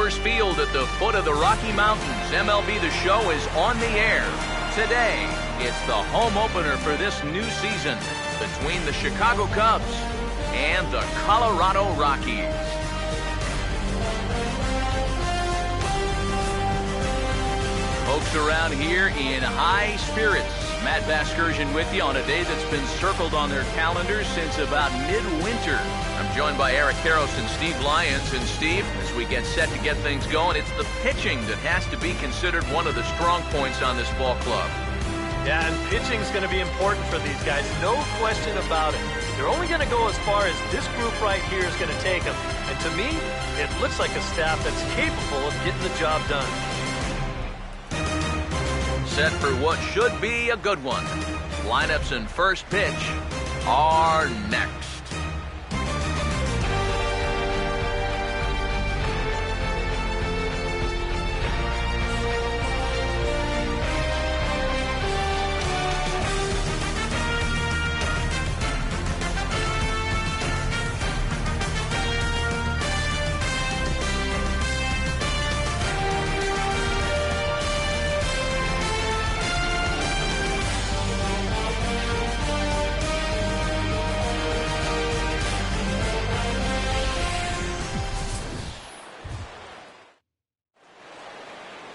Coors Field at the foot of the Rocky Mountains. MLB The Show is on the air. Today, it's the home opener for this new season between the Chicago Cubs and the Colorado Rockies. Folks around here in high spirits. Matt Vasgersian with you on a day that's been circled on their calendars since about midwinter. I'm joined by Eric Karros and Steve Lyons. And Steve, as we get set to get things going, it's the pitching that has to be considered one of the strong points on this ball club. Yeah, and pitching is going to be important for these guys, no question about it. They're only going to go as far as this group right here is going to take them. And to me, it looks like a staff that's capable of getting the job done. Set for what should be a good one. Lineups and first pitch are next.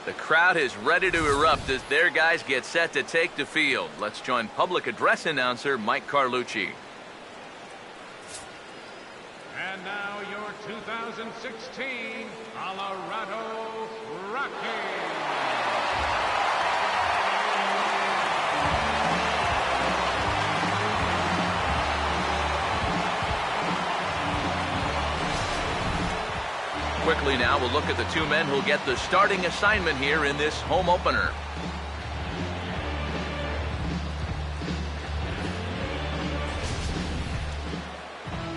The crowd is ready to erupt as their guys get set to take the field. Let's join public address announcer Mike Carlucci. And now your 2016 Colorado Rockies. Quickly now, we'll look at the two men who'll get the starting assignment here in this home opener.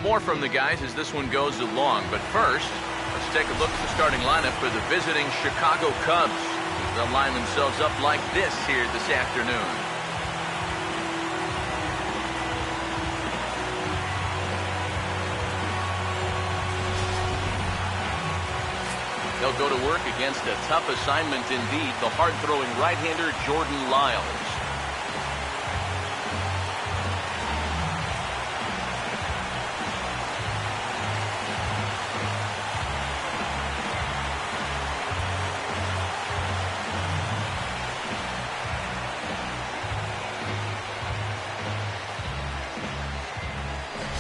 More from the guys as this one goes along, but first, let's take a look at the starting lineup for the visiting Chicago Cubs. They'll line themselves up like this here this afternoon. They'll go to work against a tough assignment indeed, the hard-throwing right-hander Jordan Lyles.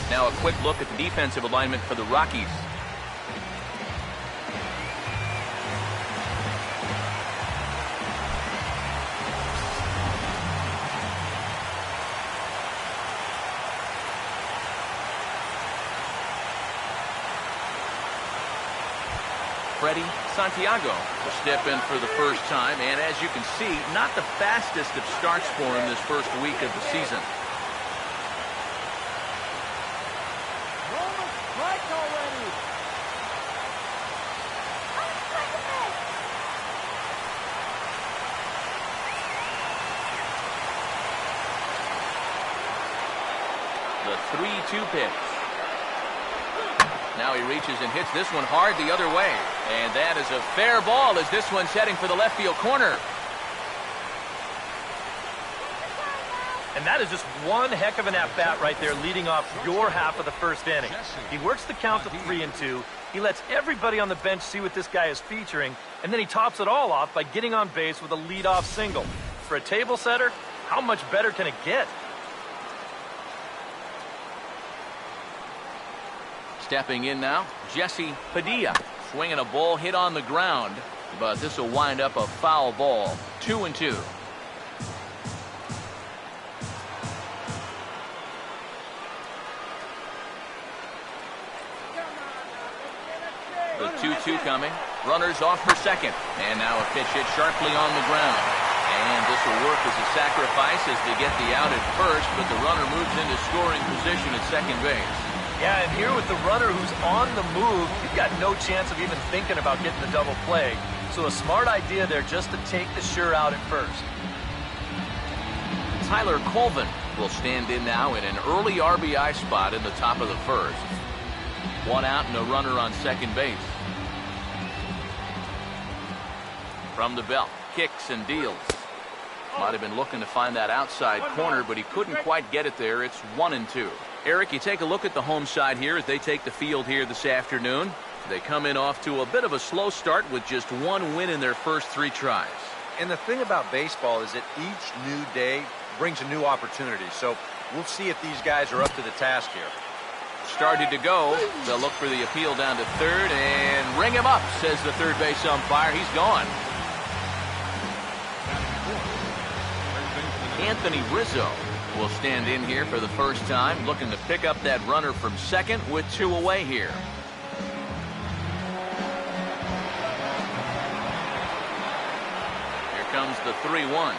Now a quick look at the defensive alignment for the Rockies. Freddie Santiago will step in for the first time, and as you can see, not the fastest of starts for him this first week of the season. The 3-2 pitch. Now he reaches and hits this one hard the other way. And that is a fair ball as this one's heading for the left field corner. And that is just one heck of an at-bat right there, leading off your half of the first inning. He works the count to 3-2. He lets everybody on the bench see what this guy is featuring, and then he tops it all off by getting on base with a leadoff single. For a table setter, how much better can it get? Stepping in now, Jesse Padilla. Swinging a ball hit on the ground, but this will wind up a foul ball. 2-2. The 2-2 coming. Runners off for second. And now a pitch hit sharply on the ground. And this will work as a sacrifice as they get the out at first, but the runner moves into scoring position at second base. Yeah, and here with the runner who's on the move, you've got no chance of even thinking about getting the double play. So a smart idea there just to take the sure out at first. Tyler Colvin will stand in now in an early RBI spot in the top of the first. One out and a runner on second base. From the belt, kicks and deals. Might have been looking to find that outside corner, but he couldn't quite get it there. It's 1-2. Eric, you take a look at the home side here as they take the field here this afternoon. They come in off to a bit of a slow start with just one win in their first 3 tries. And the thing about baseball is that each new day brings a new opportunity. So we'll see if these guys are up to the task here. Started to go. They'll look for the appeal down to third and ring him up, says the third base umpire. He's gone. Anthony Rizzo will stand in here for the first time, looking to pick up that runner from second with 2 away here. Here comes the 3-1.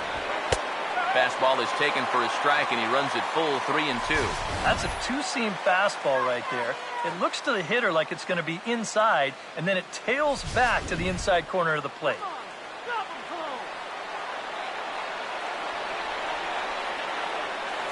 Fastball is taken for a strike, and he runs it full 3-2. That's a two-seam fastball right there. It looks to the hitter like it's going to be inside, and then it tails back to the inside corner of the plate.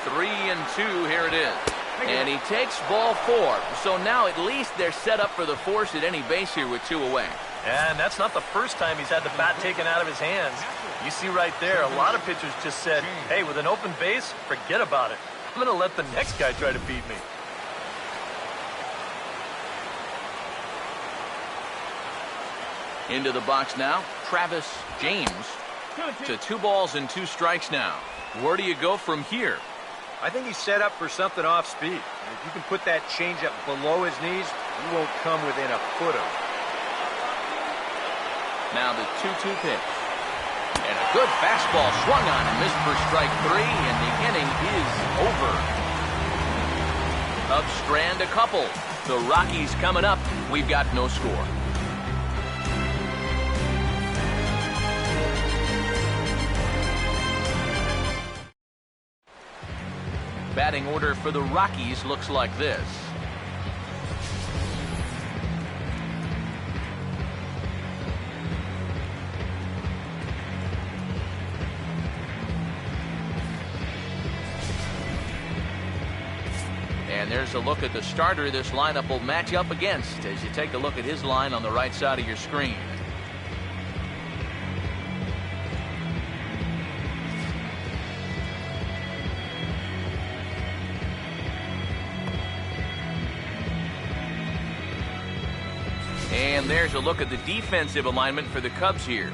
3-2, here it is. And he takes ball 4. So now at least they're set up for the force at any base here with 2 away. And that's not the first time he's had the bat taken out of his hands. You see right there, a lot of pitchers just said, hey, with an open base, forget about it. I'm going to let the next guy try to beat me. Into the box now, Travis James to 2 balls and 2 strikes now. Where do you go from here? I think he's set up for something off speed. And if you can put that changeup below his knees, you won't come within a foot of it. Now the 2-2 pitch. And a good fastball swung on and missed for strike 3, and the inning is over. Cubs strand a couple. The Rockies coming up. We've got no score. Batting order for the Rockies looks like this. And there's a look at the starter this lineup will match up against as you take a look at his line on the right side of your screen. And there's a look at the defensive alignment for the Cubs here.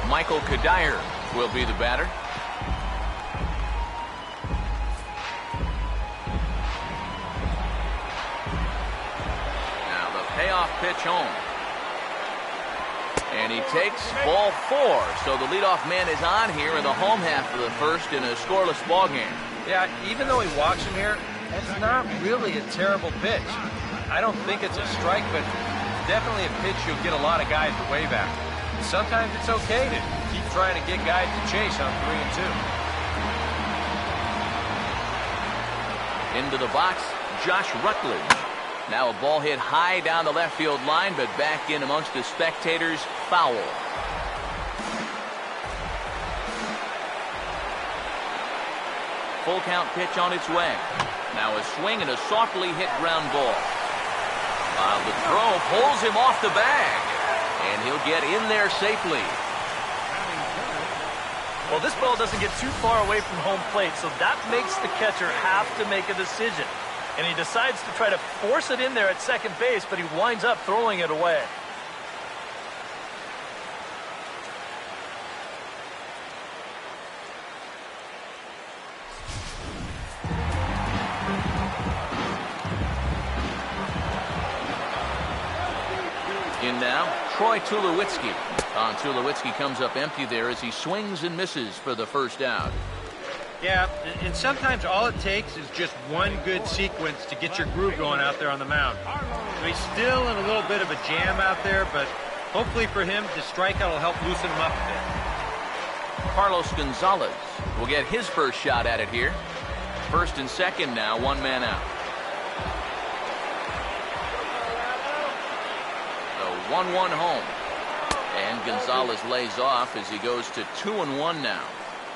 Michael Kadire will be the batter. Payoff pitch home. And he takes ball 4. So the leadoff man is on here in the home half of the first in a scoreless ball game. Yeah, even though he walks him here, that's not really a terrible pitch. I don't think it's a strike, but definitely a pitch you'll get a lot of guys to wave at. Sometimes it's okay to keep trying to get guys to chase on 3-2. Into the box, Josh Rutledge. Now a ball hit high down the left field line, but back in amongst the spectators, foul. Full count pitch on its way. Now a swing and a softly hit ground ball. While the throw pulls him off the bag, and he'll get in there safely. Well, this ball doesn't get too far away from home plate, so that makes the catcher have to make a decision. And he decides to try to force it in there at second base, but he winds up throwing it away. In now, Troy Tulowitzki. Tulowitzki comes up empty there as he swings and misses for the first out. Yeah, and sometimes all it takes is just one good sequence to get your groove going out there on the mound. So he's still in a little bit of a jam out there, but hopefully for him, the strikeout will help loosen him up a bit. Carlos Gonzalez will get his first shot at it here. First and second now, 1 man out. The 1-1 home. And Gonzalez lays off as he goes to 2-1 now.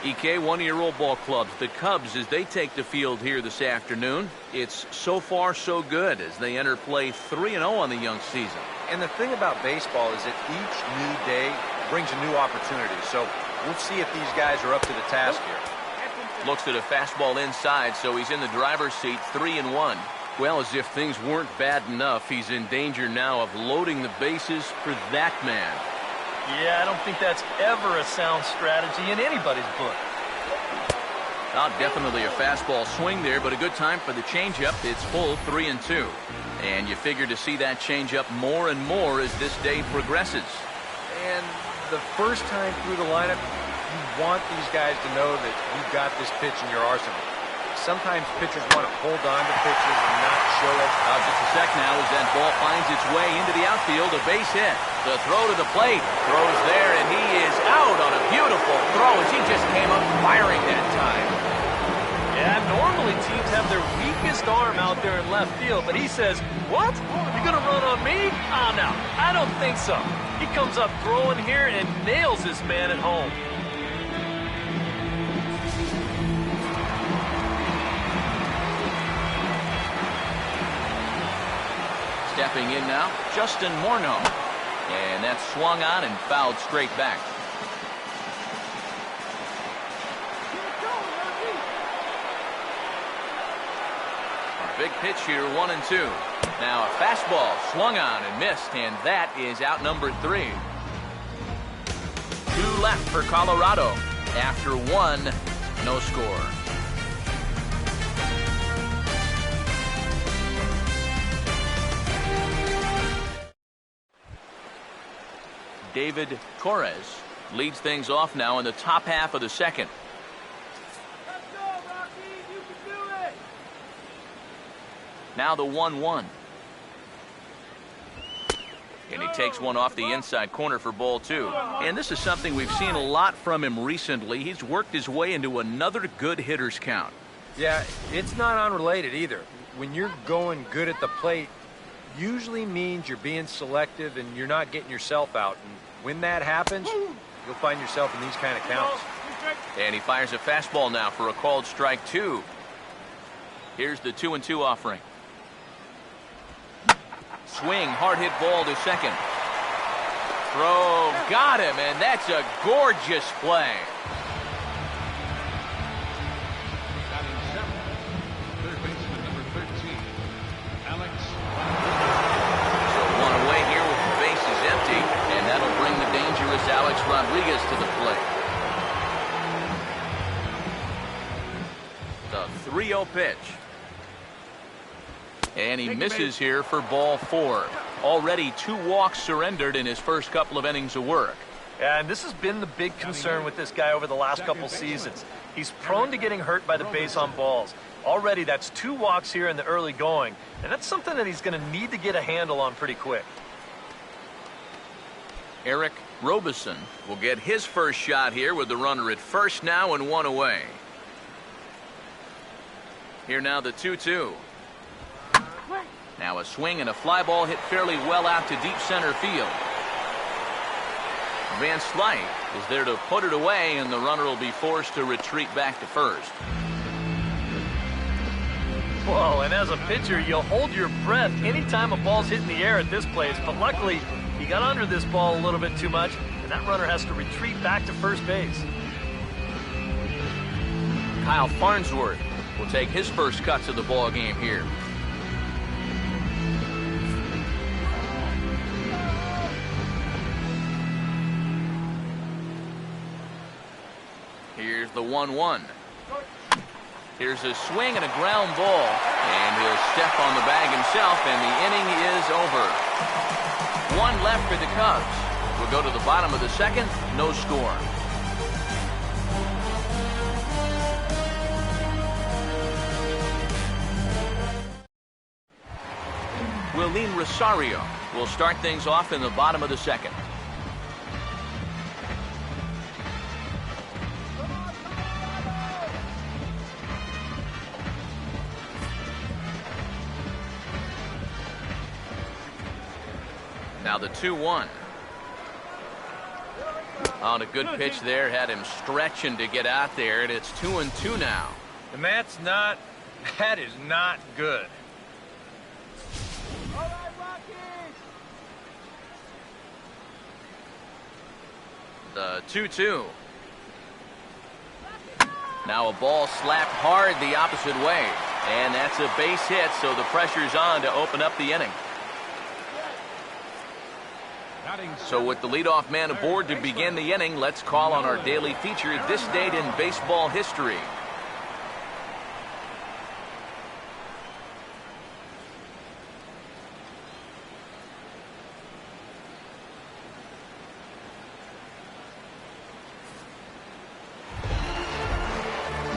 EK, one-year-old ball clubs, the Cubs, as they take the field here this afternoon. It's so far so good as they enter play 3-0 on the young season. And the thing about baseball is that each new day brings a new opportunity. So we'll see if these guys are up to the task here. Looks at a fastball inside, so he's in the driver's seat, 3-1. Well, as if things weren't bad enough, he's in danger now of loading the bases for that man. Yeah, I don't think that's ever a sound strategy in anybody's book. Not definitely a fastball swing there, but a good time for the changeup. It's full, 3-2. And you figure to see that changeup more and more as this day progresses. And the first time through the lineup, you want these guys to know that you've got this pitch in your arsenal. Sometimes pitchers want to hold on to pitches and not show it. Just a sec now as that ball finds its way into the outfield. A base hit. The throw to the plate. Throws there, and he is out on a beautiful throw as he just came up firing that time. Yeah, normally teams have their weakest arm out there in left field, but he says, what? You're going to run on me? Oh, no, I don't think so. He comes up throwing here and nails this man at home. Stepping in now, Justin Morneau. And that's swung on and fouled straight back. Big pitch here, 1-2. Now a fastball swung on and missed, and that is out number 3. 2 left for Colorado. After 1, no score. David Torres leads things off now in the top half of the second. Let's go, Rockies! You can do it! Now the 1-1. And he takes one off the inside corner for ball 2. And this is something we've seen a lot from him recently. He's worked his way into another good hitter's count. Yeah, it's not unrelated either. When you're going good at the plate, usually means you're being selective and you're not getting yourself out. And when that happens, you'll find yourself in these kind of counts. And he fires a fastball now for a called strike 2. Here's the 2-2 offering. Swing, hard hit ball to second. Throw, got him, and that's a gorgeous play. Batting seventh, third baseman number 13, Alex. So one away here with the bases empty, and that'll bring the dangerous Alex Rodriguez to the plate. The 3-0 pitch. And he misses here for ball 4. Already 2 walks surrendered in his first couple of innings of work. And this has been the big concern with this guy over the last couple seasons. He's prone to getting hurt by the base on balls. Already that's 2 walks here in the early going, and that's something that he's going to need to get a handle on pretty quick. Eric Robeson will get his first shot here with the runner at first now and 1 away. Here now the 2-2. Now a swing and a fly ball hit fairly well out to deep center field. Van Slyke is there to put it away, and the runner will be forced to retreat back to first. Whoa, and as a pitcher, you'll hold your breath anytime a ball's hitting the air at this place, but luckily he got under this ball a little bit too much, and that runner has to retreat back to first base. Kyle Farnsworth will take his first cuts of the ball game here. Here's the 1-1. Here's a swing and a ground ball, and he'll step on the bag himself, and the inning is over. 1 left for the Cubs. We'll go to the bottom of the second, no score. Willeen Rosario will start things off in the bottom of the second. Now the 2-1. On a good pitch there, had him stretching to get out there, and it's 2-2 now. And that is not good. All right, Rockies. The 2-2. Now a ball slapped hard the opposite way. And that's a base hit, so the pressure's on to open up the inning. So with the leadoff man aboard to begin the inning, let's call on our daily feature, This Date in Baseball History.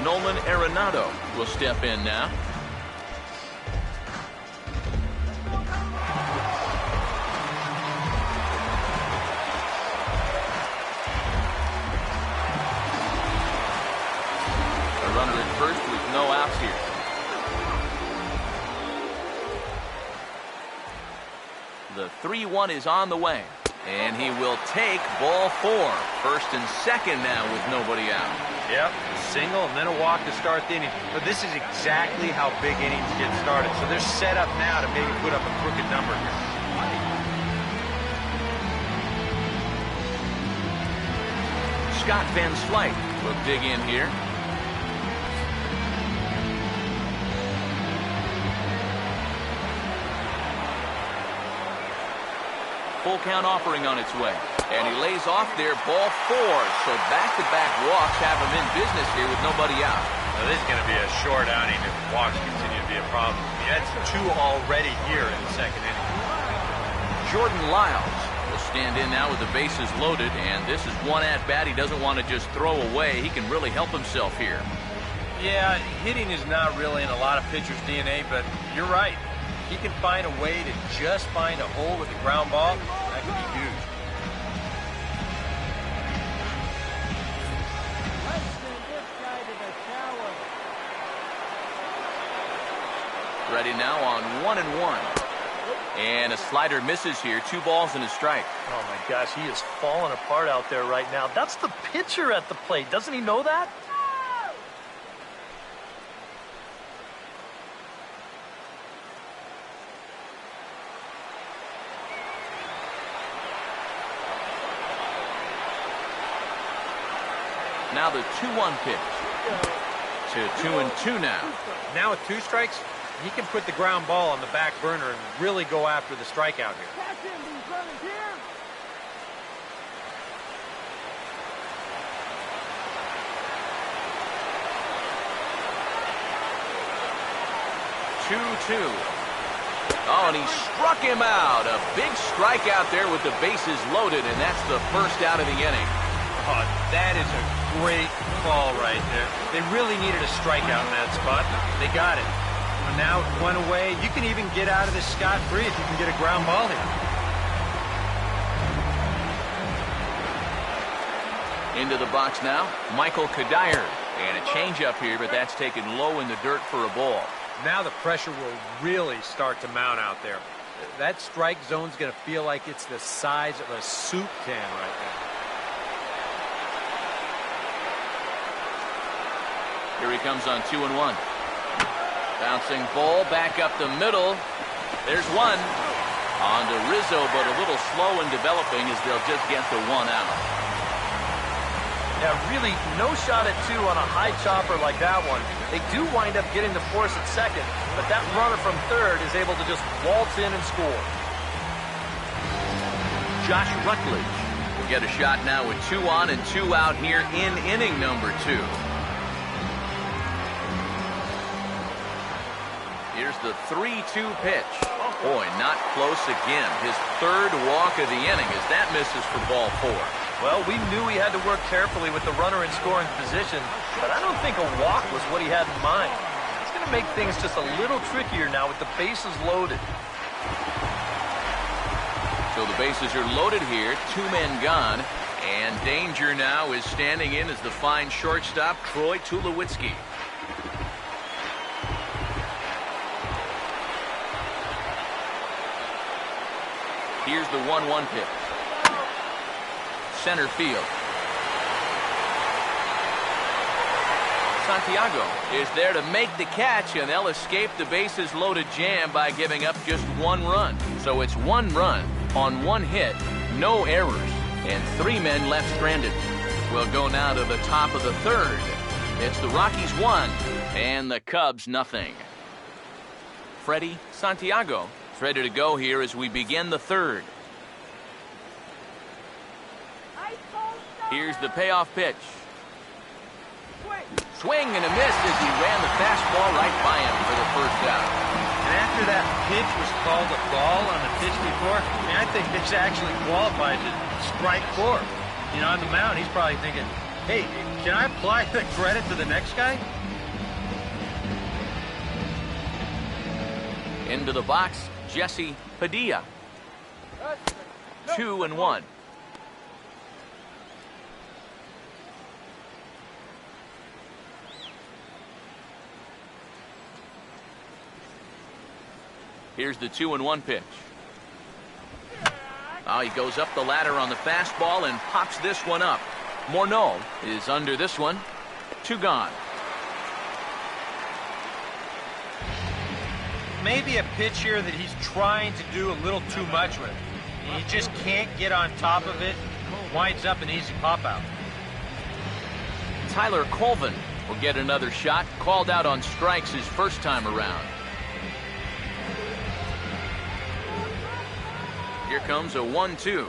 Nolan Arenado will step in now. A runner at first with no outs here. The 3-1 is on the way. And he will take ball 4. First and second now with nobody out. Yep, a single and then a walk to start the inning. But this is exactly how big innings get started. So they're set up now to maybe put up a crooked number here. Scott Van Slyke will dig in here. Full count offering on its way. And he lays off there, ball 4. So back-to-back walks have him in business here with nobody out. Now this is going to be a short outing if walks continue to be a problem. He had 2 already here in the second inning. Jordan Lyles will stand in now with the bases loaded. And this is one at-bat he doesn't want to just throw away. He can really help himself here. Yeah, hitting is not really in a lot of pitchers' DNA, but you're right. He can find a way to just find a hole with the ground ball. That could be huge. Let's send this guy to the shower. Ready now on 1-1. And a slider misses here. 2 balls and a strike. Oh, my gosh, he is falling apart out there right now. That's the pitcher at the plate. Doesn't he know that? Now the 2-1 pitch. To 2-2 now. Now with 2 strikes, he can put the ground ball on the back burner and really go after the strikeout here. Catch him, he's running here. 2-2. Oh, and he struck him out. A big strikeout there with the bases loaded, and that's the first out of the inning. Oh, that is a great call right there. They really needed a strikeout in that spot. They got it. And now with 1 away, you can even get out of this scot-free if you can get a ground ball here. Into the box now, Michael Kadire. And a changeup here, but that's taken low in the dirt for a ball. Now the pressure will really start to mount out there. That strike zone's going to feel like it's the size of a soup can right now. Here he comes on 2-1. Bouncing ball back up the middle. There's 1. On to Rizzo, but a little slow in developing as they'll just get the 1 out. Yeah, really no shot at 2 on a high chopper like that one. They do wind up getting the force at second, but that runner from third is able to just waltz in and score. Josh Rutledge will get a shot now with 2 on and 2 out here in inning number 2. Here's the 3-2 pitch. Boy, not close again. His 3rd walk of the inning as that misses for ball 4. Well, we knew he had to work carefully with the runner in scoring position, but I don't think a walk was what he had in mind. It's going to make things just a little trickier now with the bases loaded. So the bases are loaded here, 2 men gone, and danger now is standing in as the fine shortstop, Troy Tulowitzki. Here's the 1-1 pitch. Center field. Santiago is there to make the catch, and they'll escape the bases-loaded jam by giving up just 1 run. So it's 1 run on 1 hit, no errors, and 3 men left stranded. We'll go now to the top of the 3rd. It's the Rockies 1 and the Cubs nothing. Freddie Santiago is ready to go here as we begin the 3rd. Here's the payoff pitch. Swing and a miss as he ran the fastball right by him for the 1st out. And after that pitch was called a ball on the pitch before, I think this actually qualifies as strike 4. You know, on the mound, he's probably thinking, hey, can I apply the credit to the next guy? Into the box, Jesse Padilla. 2-1. Here's the 2-1 pitch. Oh, he goes up the ladder on the fastball and pops this one up. Morneau is under this one. 2 gone. Maybe a pitch here that he's trying to do a little too much with. He just can't get on top of it. Winds up an easy pop out. Tyler Colvin will get another shot. Called out on strikes his 1st time around. Here comes a 1-2.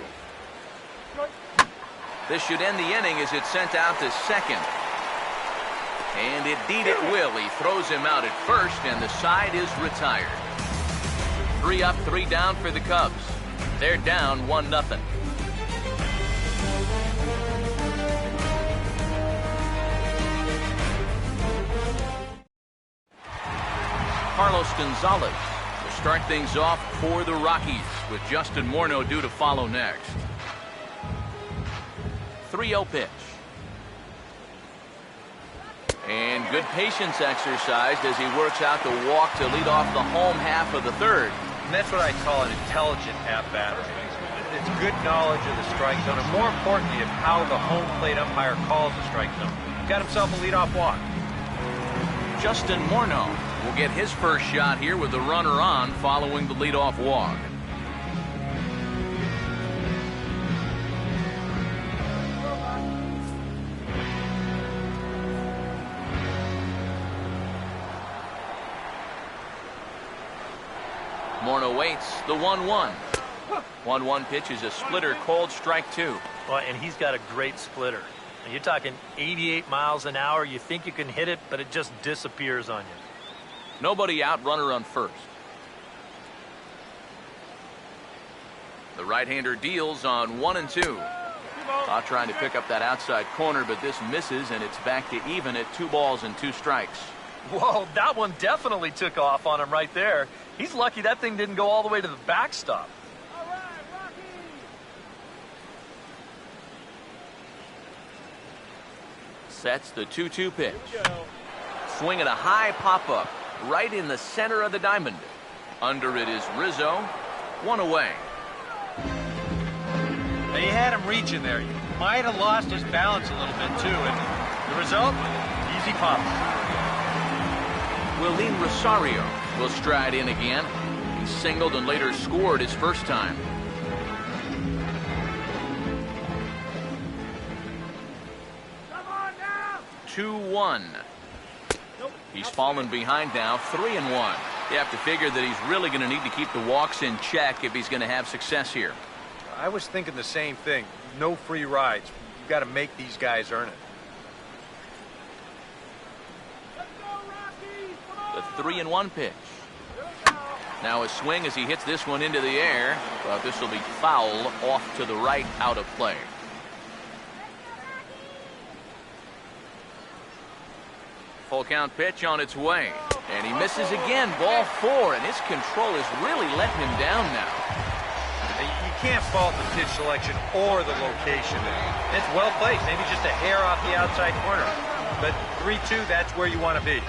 This should end the inning as it's sent out to 2nd. And indeed it will. He throws him out at 1st, and the side is retired. 3 up, 3 down for the Cubs. They're down 1-0. Carlos Gonzalez will start things off for the Rockies, with Justin Morneau due to follow next. 3-0 pitch. And good patience exercised as he works out the walk to lead off the home half of the 3rd. And that's what I call an intelligent at-bat. It's good knowledge of the strike zone, and more importantly, of how the home plate umpire calls the strike zone. Got himself a leadoff walk. Justin Morneau will get his 1st shot here with the runner on following the leadoff walk. Morneau waits the 1-1. 1-1 pitch is a splitter, called strike 2. Well, and he's got a great splitter. You're talking 88 miles an hour. You think you can hit it, but it just disappears on you. Nobody out, runner on 1st. The right-hander deals on 1-2. Trying to pick up that outside corner, but this misses, and it's back to even at 2 balls and 2 strikes. Whoa, that one definitely took off on him right there. He's lucky that thing didn't go all the way to the backstop. All right, Rocky. Sets the 2-2 pitch. Swing at a high pop-up right in the center of the diamond. Under it is Rizzo. 1 away. Now you had him reaching there. He might have lost his balance a little bit too, and the result, easy pop. Willeen Rosario will stride in again. He singled and later scored his 1st time. Come on now. 2-1. He's fallen behind now, 3-1. You have to figure that he's really going to need to keep the walks in check if he's going to have success here. I was thinking the same thing. No free rides. You've got to make these guys earn it. Let's go, Rocky. Come The on. 3-1 pitch. Now a swing as he hits this one into the air, but this will be foul off to the right, out of play. Full count pitch on its way, and he misses again. Ball 4, and his control is really letting him down now. You can't fault the pitch selection or the location. It's well placed, maybe just a hair off the outside corner. But 3-2, that's where you want to be.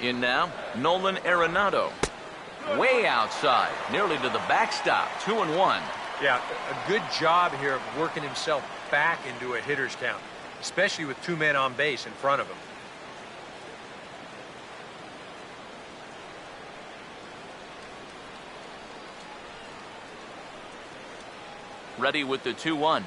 In now, Nolan Arenado. Way outside, nearly to the backstop, 2-1. Yeah, a good job here of working himself back into a hitter's count, especially with 2 men on base in front of him. Ready with the 2-1.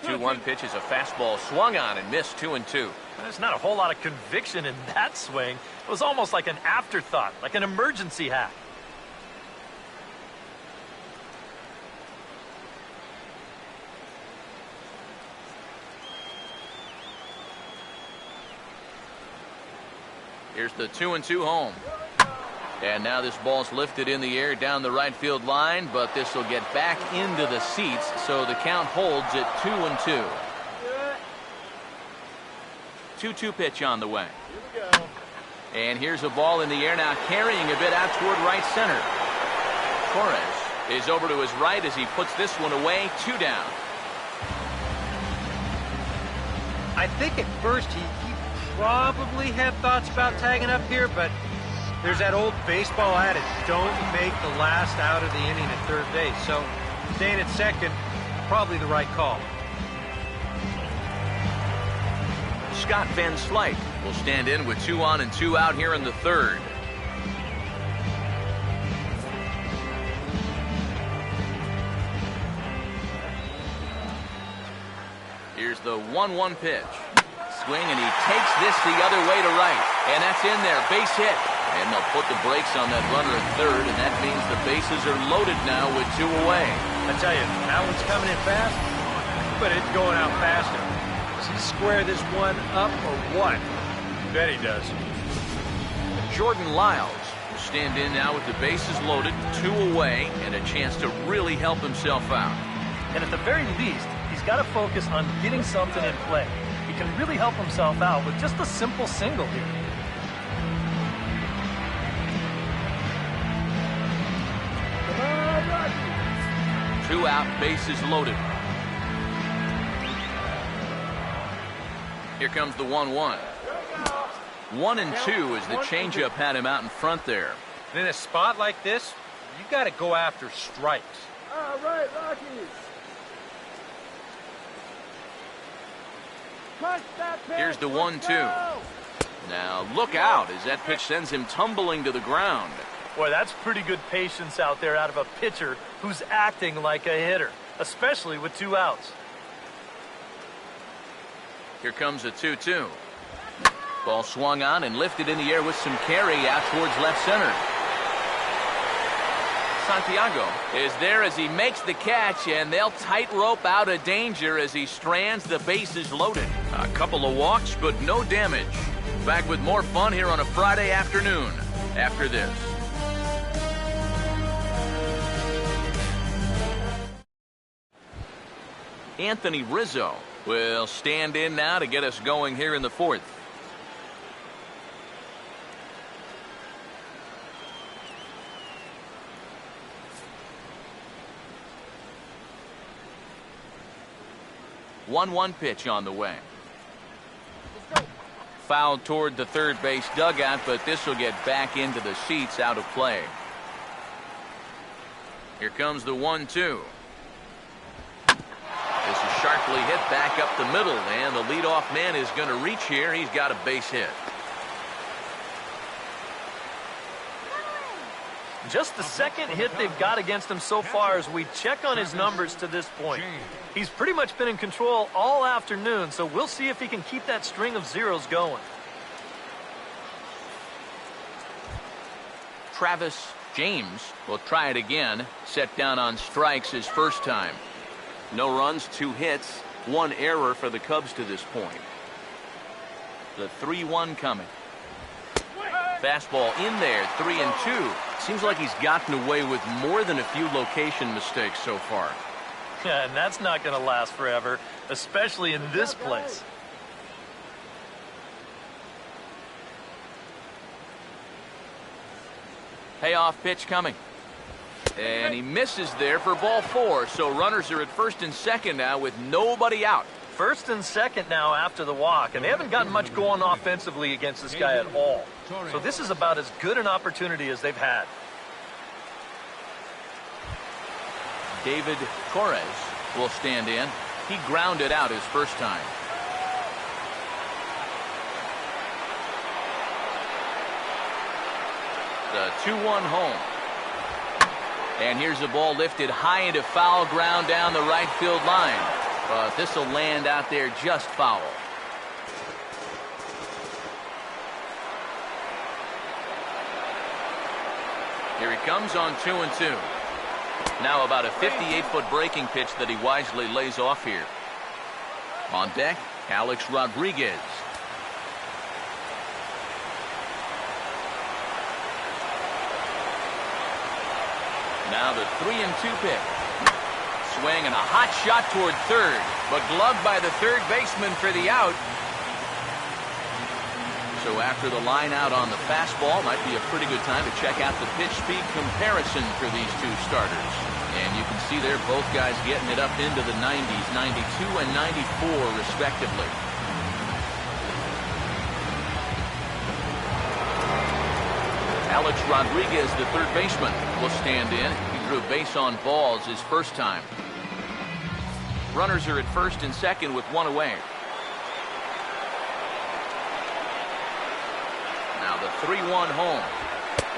2-1 pitch is a fastball swung on and missed 2-2. There's not a whole lot of conviction in that swing. It was almost like an afterthought, like an emergency hack. Here's the 2-2 home. And now this ball's lifted in the air down the right field line, but this will get back into the seats, so the count holds at 2-2. 2-2 pitch on the way. Here we go. And here's a ball in the air now, carrying a bit out toward right center. Torres is over to his right as he puts this one away. 2 down. I think at first he probably had thoughts about tagging up here, but there's that old baseball adage, don't make the last out of the inning at third base. So staying at second, probably the right call. Scott Van Slyke will stand in with 2 on and 2 out here in the third. Here's the 1-1 pitch. Swing, and he takes this the other way to right. And that's in there. Base hit. And they'll put the brakes on that runner at third, and that means the bases are loaded now with 2 away. I tell you, that one's coming in fast, but it's going out faster. Does he square this one up or what? Bet he does. Jordan Lyles will stand in now with the bases loaded, 2 away, and a chance to really help himself out. And at the very least, he's got to focus on getting something in play. He can really help himself out with just a simple single here. Come on, Rockies. 2 out, bases loaded. Here comes the 1-1. 1-2 as the changeup had him out in front there. And in a spot like this, you got to go after strikes. All right, Rockies. Punch that pitch. Here's the Let's 1-2. go. Now look out as that pitch sends him tumbling to the ground. Boy, that's pretty good patience out there out of a pitcher who's acting like a hitter, especially with 2 outs. Here comes a 2-2. Ball swung on and lifted in the air with some carry out towards left center. Santiago is there as he makes the catch, and they'll tightrope out of danger as he strands the bases loaded. A couple of walks, but no damage. Back with more fun here on a Friday afternoon after this. Anthony Rizzo will stand in now to get us going here in the fourth. One pitch on the way. Fouled toward the third base dugout, but this will get back into the seats, out of play. Here comes the 1-2. This is sharply hit back up the middle, and the leadoff man is going to reach here. He's got a base hit. Just the second hit they've got against him so far as we check on his numbers to this point. He's pretty much been in control all afternoon, so we'll see if he can keep that string of zeros going. Travis James will try it again. Set down on strikes his first time. No runs, 2 hits, 1 error for the Cubs to this point. The 3-1 coming. Fastball in there, 3-2. Seems like he's gotten away with more than a few location mistakes so far. Yeah, and that's not going to last forever, especially in this place. Payoff pitch coming. And he misses there for ball 4. So runners are at first and second now with nobody out. First and second now after the walk, and they haven't gotten much going offensively against this guy at all. So this is about as good an opportunity as they've had. David Torres will stand in. He grounded out his first time. The 2-1 home. And here's the ball lifted high into foul ground down the right field line. But this will land out there just foul. Here he comes on 2-2. Now about a 58-foot breaking pitch that he wisely lays off here. On deck, Alex Rodriguez. Now the 3-2 pitch. Swing and a hot shot toward third, but gloved by the third baseman for the out. So after the line out on the fastball, might be a pretty good time to check out the pitch speed comparison for these two starters. And you can see there both guys getting it up into the 90s, 92 and 94 respectively. Alex Rodriguez, the third baseman, will stand in. He drew base on balls his first time. Runners are at first and second with one away. Now the 3-1 home.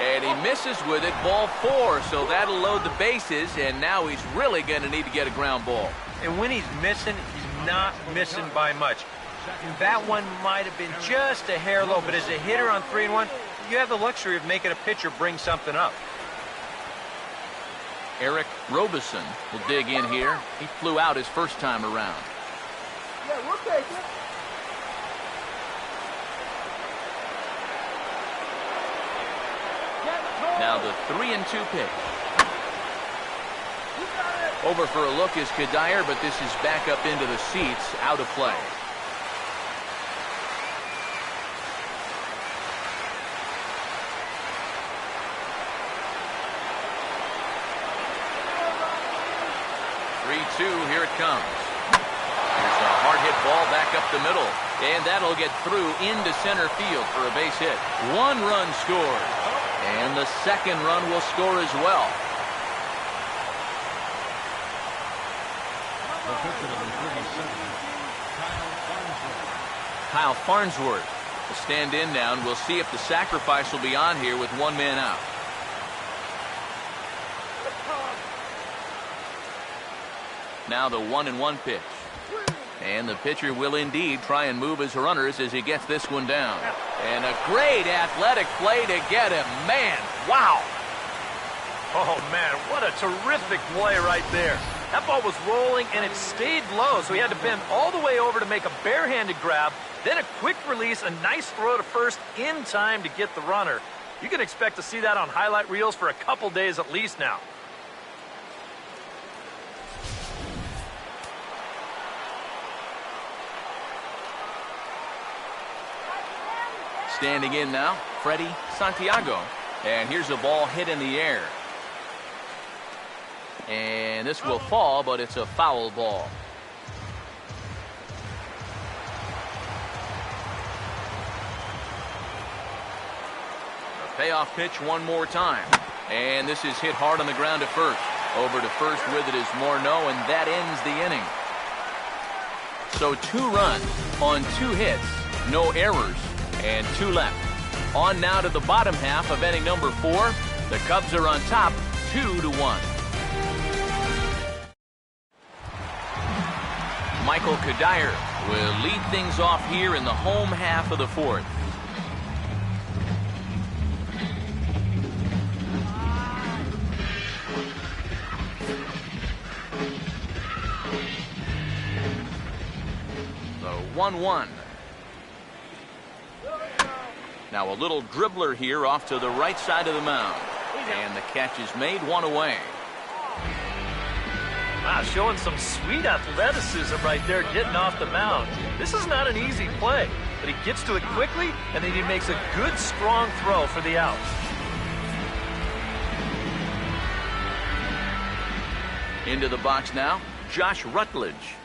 And he misses with it, ball 4, so that'll load the bases, and now he's really going to need to get a ground ball. And when he's missing, he's not missing by much. That one might have been just a hair low, but as a hitter on 3-1, you have the luxury of making a pitcher bring something up. Eric Robeson will dig in here. He flew out his first time around. Yeah, we'll take it. Now the 3-2 pitch. Over for a look is Kadire, but this is back up into the seats, out of play. Here it comes. Here's a hard hit ball back up the middle, and that'll get through into center field for a base hit. 1 run scored, and the second run will score as well. Kyle Farnsworth will stand in now, and we'll see if the sacrifice will be on here with 1 man out. Now the 1-1 pitch. And the pitcher will indeed try and move his runners as he gets this one down. And a great athletic play to get him. Man, wow. Oh, man, what a terrific play right there. That ball was rolling, and it stayed low, so he had to bend all the way over to make a barehanded grab, then a quick release, a nice throw to first in time to get the runner. You can expect to see that on highlight reels for a couple days at least now. Standing in now, Freddie Santiago. And here's a ball hit in the air. And this will fall, but it's a foul ball. A payoff pitch one more time. And this is hit hard on the ground to first. Over to first with it is Morneau, and that ends the inning. So 2 runs on 2 hits, no errors. And 2 left. On now to the bottom half of inning number 4. The Cubs are on top, 2-1. Michael Kadire will lead things off here in the home half of the 4th. The 1-1. Now a little dribbler here off to the right side of the mound. And the catch is made, 1 away. Wow, showing some sweet athleticism right there, getting off the mound. This is not an easy play, but he gets to it quickly, and then he makes a good, strong throw for the out. Into the box now, Josh Rutledge.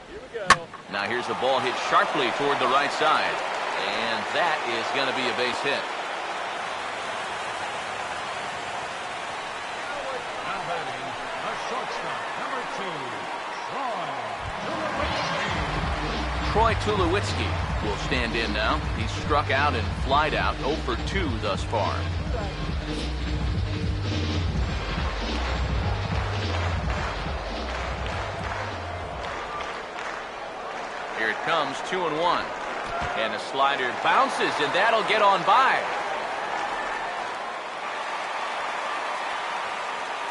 Here we go. Now here's the ball hit sharply toward the right side. And that is going to be a base hit. Now batting, a Shortstop, number 2, Troy Tulowitzki will stand in now. He's struck out and flied out 0 for 2 thus far. Here it comes, 2-1. And a slider bounces, and that'll get on by.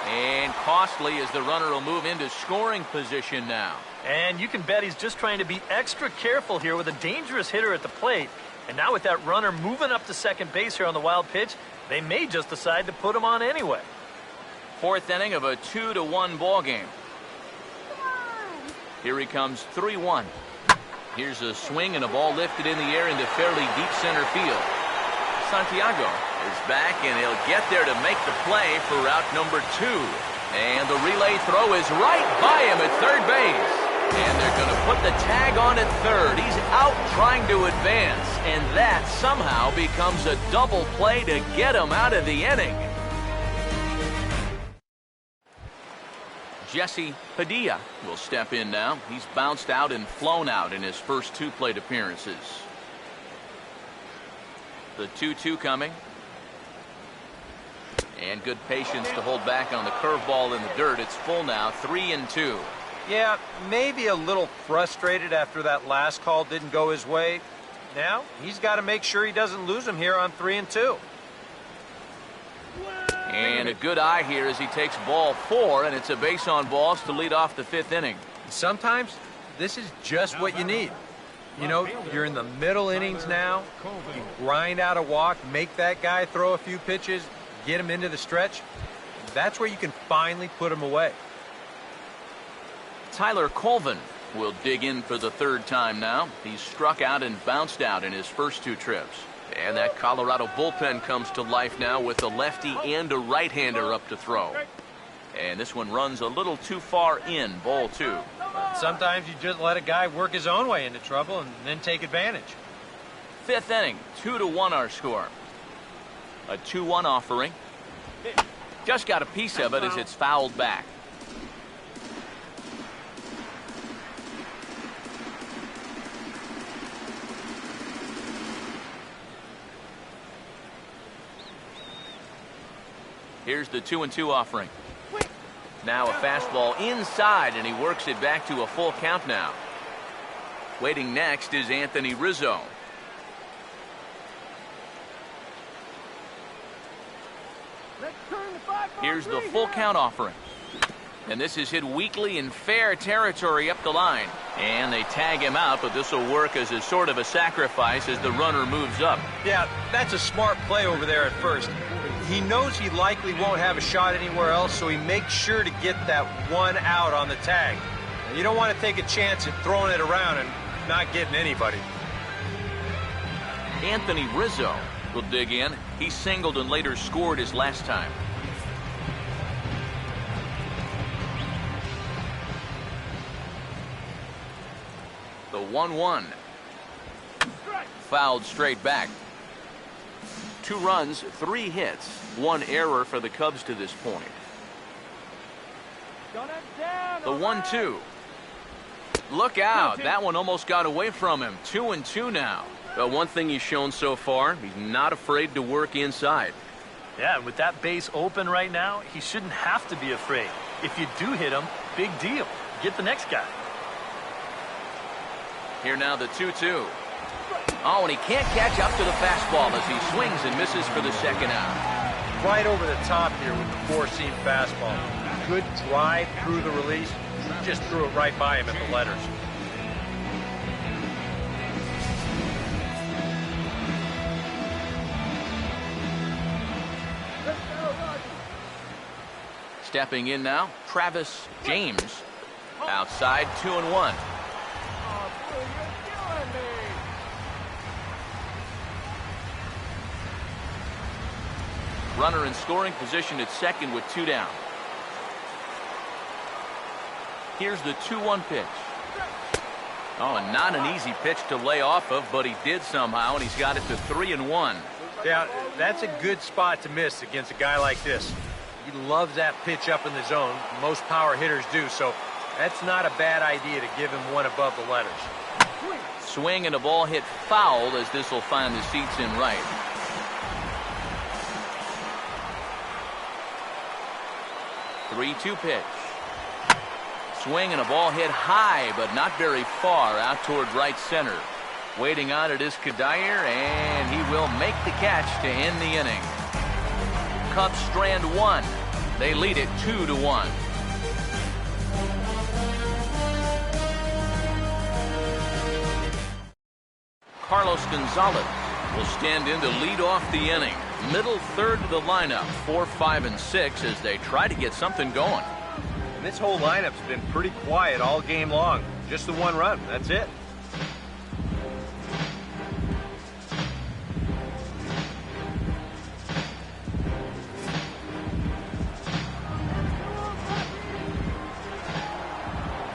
And costly as the runner will move into scoring position now. And you can bet he's just trying to be extra careful here with a dangerous hitter at the plate. And now with that runner moving up to second base here on the wild pitch, they may just decide to put him on anyway. Fourth inning of a 2-1 ball game. Here he comes, 3-1. Here's a swing and a ball lifted in the air into fairly deep center field. Santiago is back, and he'll get there to make the play for route number 2. And the relay throw is right by him at third base. And they're going to put the tag on at third. He's out trying to advance, and that somehow becomes a double play to get him out of the inning. Jesse Padilla will step in now. He's bounced out and flown out in his first 2 plate appearances. The 2-2 coming. And good patience to hold back on the curveball in the dirt. It's full now, 3-2. Yeah, maybe a little frustrated after that last call didn't go his way. Now, he's got to make sure he doesn't lose him here on 3-2. And a good eye here as he takes ball 4, and it's a base on balls to lead off the 5th inning. Sometimes this is just what you need. You know, you're in the middle innings now. You grind out a walk, make that guy throw a few pitches, get him into the stretch. That's where you can finally put him away. Tyler Colvin will dig in for the 3rd time now. He's struck out and bounced out in his first 2 trips. And that Colorado bullpen comes to life now with a lefty and a right-hander up to throw. And this one runs a little too far in, ball 2. Sometimes you just let a guy work his own way into trouble and then take advantage. 5th inning, 2-1 our score. A 2-1 offering. Just got a piece of it as it's fouled back. Here's the 2-2 offering. Now a fastball inside, and he works it back to a full count now. Waiting next is Anthony Rizzo. Here's the full count offering. And this is hit weakly in fair territory up the line. And they tag him out, but this will work as a sort of a sacrifice as the runner moves up. Yeah, that's a smart play over there at first. He knows he likely won't have a shot anywhere else, so he makes sure to get that one out on the tag. You don't want to take a chance at throwing it around and not getting anybody. Anthony Rizzo will dig in. He singled and later scored his last time. The 1-1. Fouled straight back. 2 runs, 3 hits, 1 error for the Cubs to this point. The 1-2. Look out. That one almost got away from him. 2-2 now. But one thing he's shown so far, he's not afraid to work inside. Yeah, and with that base open right now, he shouldn't have to be afraid. If you do hit him, big deal. Get the next guy. Here now the 2-2. Oh, and he can't catch up to the fastball as he swings and misses for the 2nd out. Right over the top here with the 4-seam fastball. Good drive through the release. Just threw it right by him at the letters. Stepping in now, Travis James. Outside, 2-1. Runner in scoring position at second with 2 down. Here's the 2-1 pitch. Oh, and not an easy pitch to lay off of, but he did somehow, and he's got it to 3-1. Yeah, that's a good spot to miss against a guy like this. He loves that pitch up in the zone. Most power hitters do, so that's not a bad idea to give him one above the letters. Swing and a ball hit foul as this will find the seats in right. Three-two pitch. Swing and a ball hit high, but not very far out toward right center. Waiting on it is Kadire, and he will make the catch to end the inning. Cubs strand one. They lead it 2-1. Carlos Gonzalez will stand in to lead off the inning. Middle third of the lineup, 4, 5, and 6 as they try to get something going. And this whole lineup's been pretty quiet all game long. Just the one run. That's it.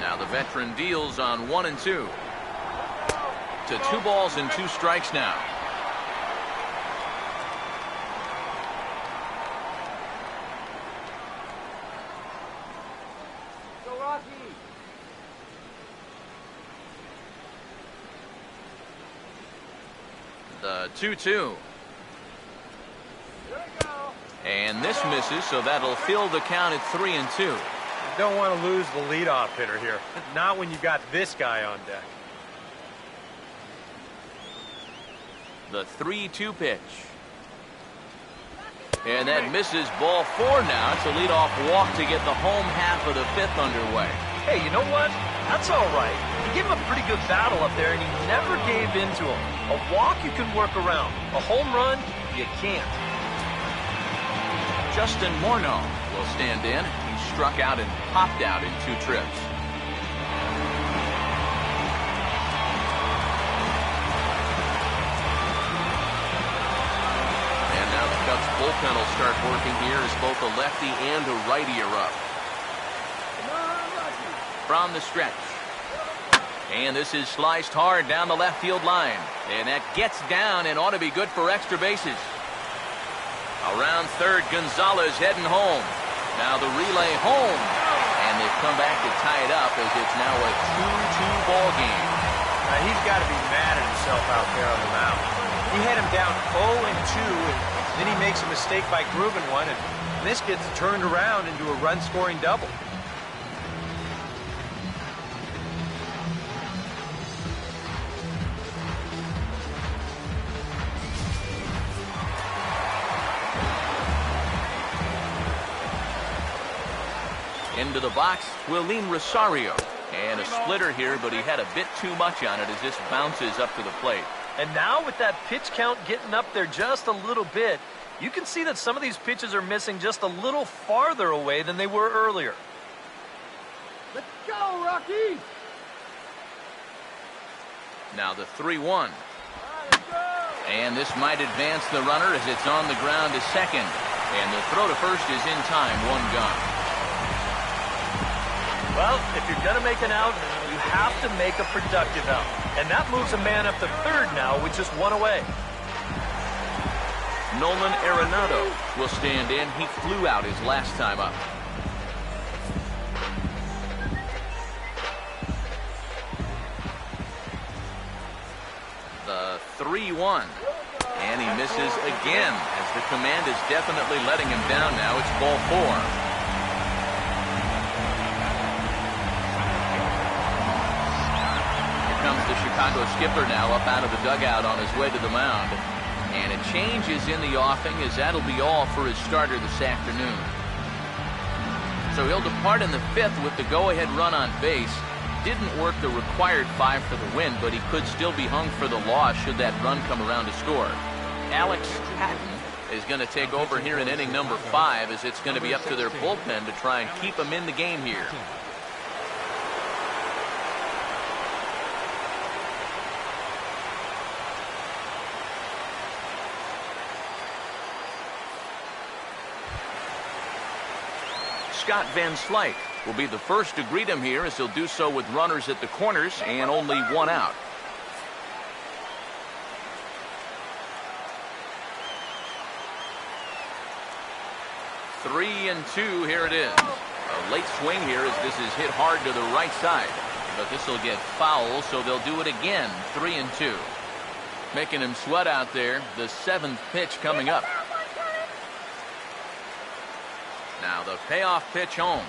Now the veteran deals on 1 and 2. To 2 balls and 2 strikes now. Go Rocky. The 2-2. There we go. And this misses, so that'll fill the count at 3 and 2. You don't want to lose the leadoff hitter here. Not when you got this guy on deck. The 3-2 pitch. And that misses, ball 4 now. It's a leadoff walk to get the home half of the 5th underway. Hey, you know what? That's all right. You gave him a pretty good battle up there, and he never gave in to him. A walk you can work around. A home run, you can't. Justin Morneau will stand in. He struck out and popped out in 2 trips. And now the Cubs bullpen will start working here as both a lefty and a righty are up. Come on, Rocky. From the stretch. And this is sliced hard down the left field line. And that gets down and ought to be good for extra bases. Around third, Gonzalez heading home. Now the relay home. And they've come back to tie it up as it's now a 2-2 ball game. Now he's got to be mad at himself out there on the mound. He had him down 0-2, and then he makes a mistake by grooving one, and this gets turned around into a run-scoring double. Into the box, Willeen Rosario. And a splitter here, but he had a bit too much on it as this bounces up to the plate. And now with that pitch count getting up there just a little bit, you can see that some of these pitches are missing just a little farther away than they were earlier. Let's go, Rocky. Now the 3-1. All right, let's go. And this might advance the runner as it's on the ground to second. And the throw to first is in time, 1 gone. Well, if you're going to make an out, you have to make a productive out. And that moves a man up to third now with just 1 away. Nolan Arenado will stand in. He flew out his last time up. The 3-1. And he misses again as the command is definitely letting him down now. It's ball 4. Comes the Chicago skipper now up out of the dugout on his way to the mound. And a change is in the offing as that'll be all for his starter this afternoon. So he'll depart in the 5th with the go-ahead run on base. Didn't work the required 5 for the win, but he could still be hung for the loss should that run come around to score. Alex Patton is going to take over here in inning number 5 as it's going to be up to their bullpen to try and keep him in the game here. Scott Van Slyke will be the first to greet him here as he'll do so with runners at the corners and only 1 out. 3-2, here it is. A late swing here as this is hit hard to the right side. But this will get foul, so they'll do it again. 3-2. Making him sweat out there. The 7th pitch coming up. Now the payoff pitch home.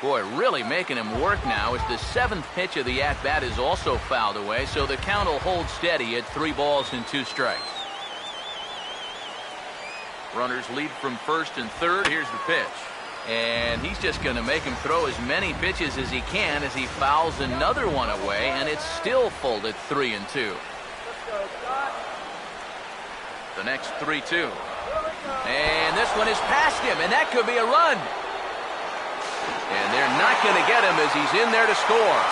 Boy, really making him work now as the 7th pitch of the at-bat is also fouled away, so the count will hold steady at 3 balls and 2 strikes. Runners lead from first and third. Here's the pitch. And he's just going to make him throw as many pitches as he can as he fouls another one away, and it's still full at 3-2. The next 3-2. And this one is past him, and that could be a run. And they're not going to get him as he's in there to score.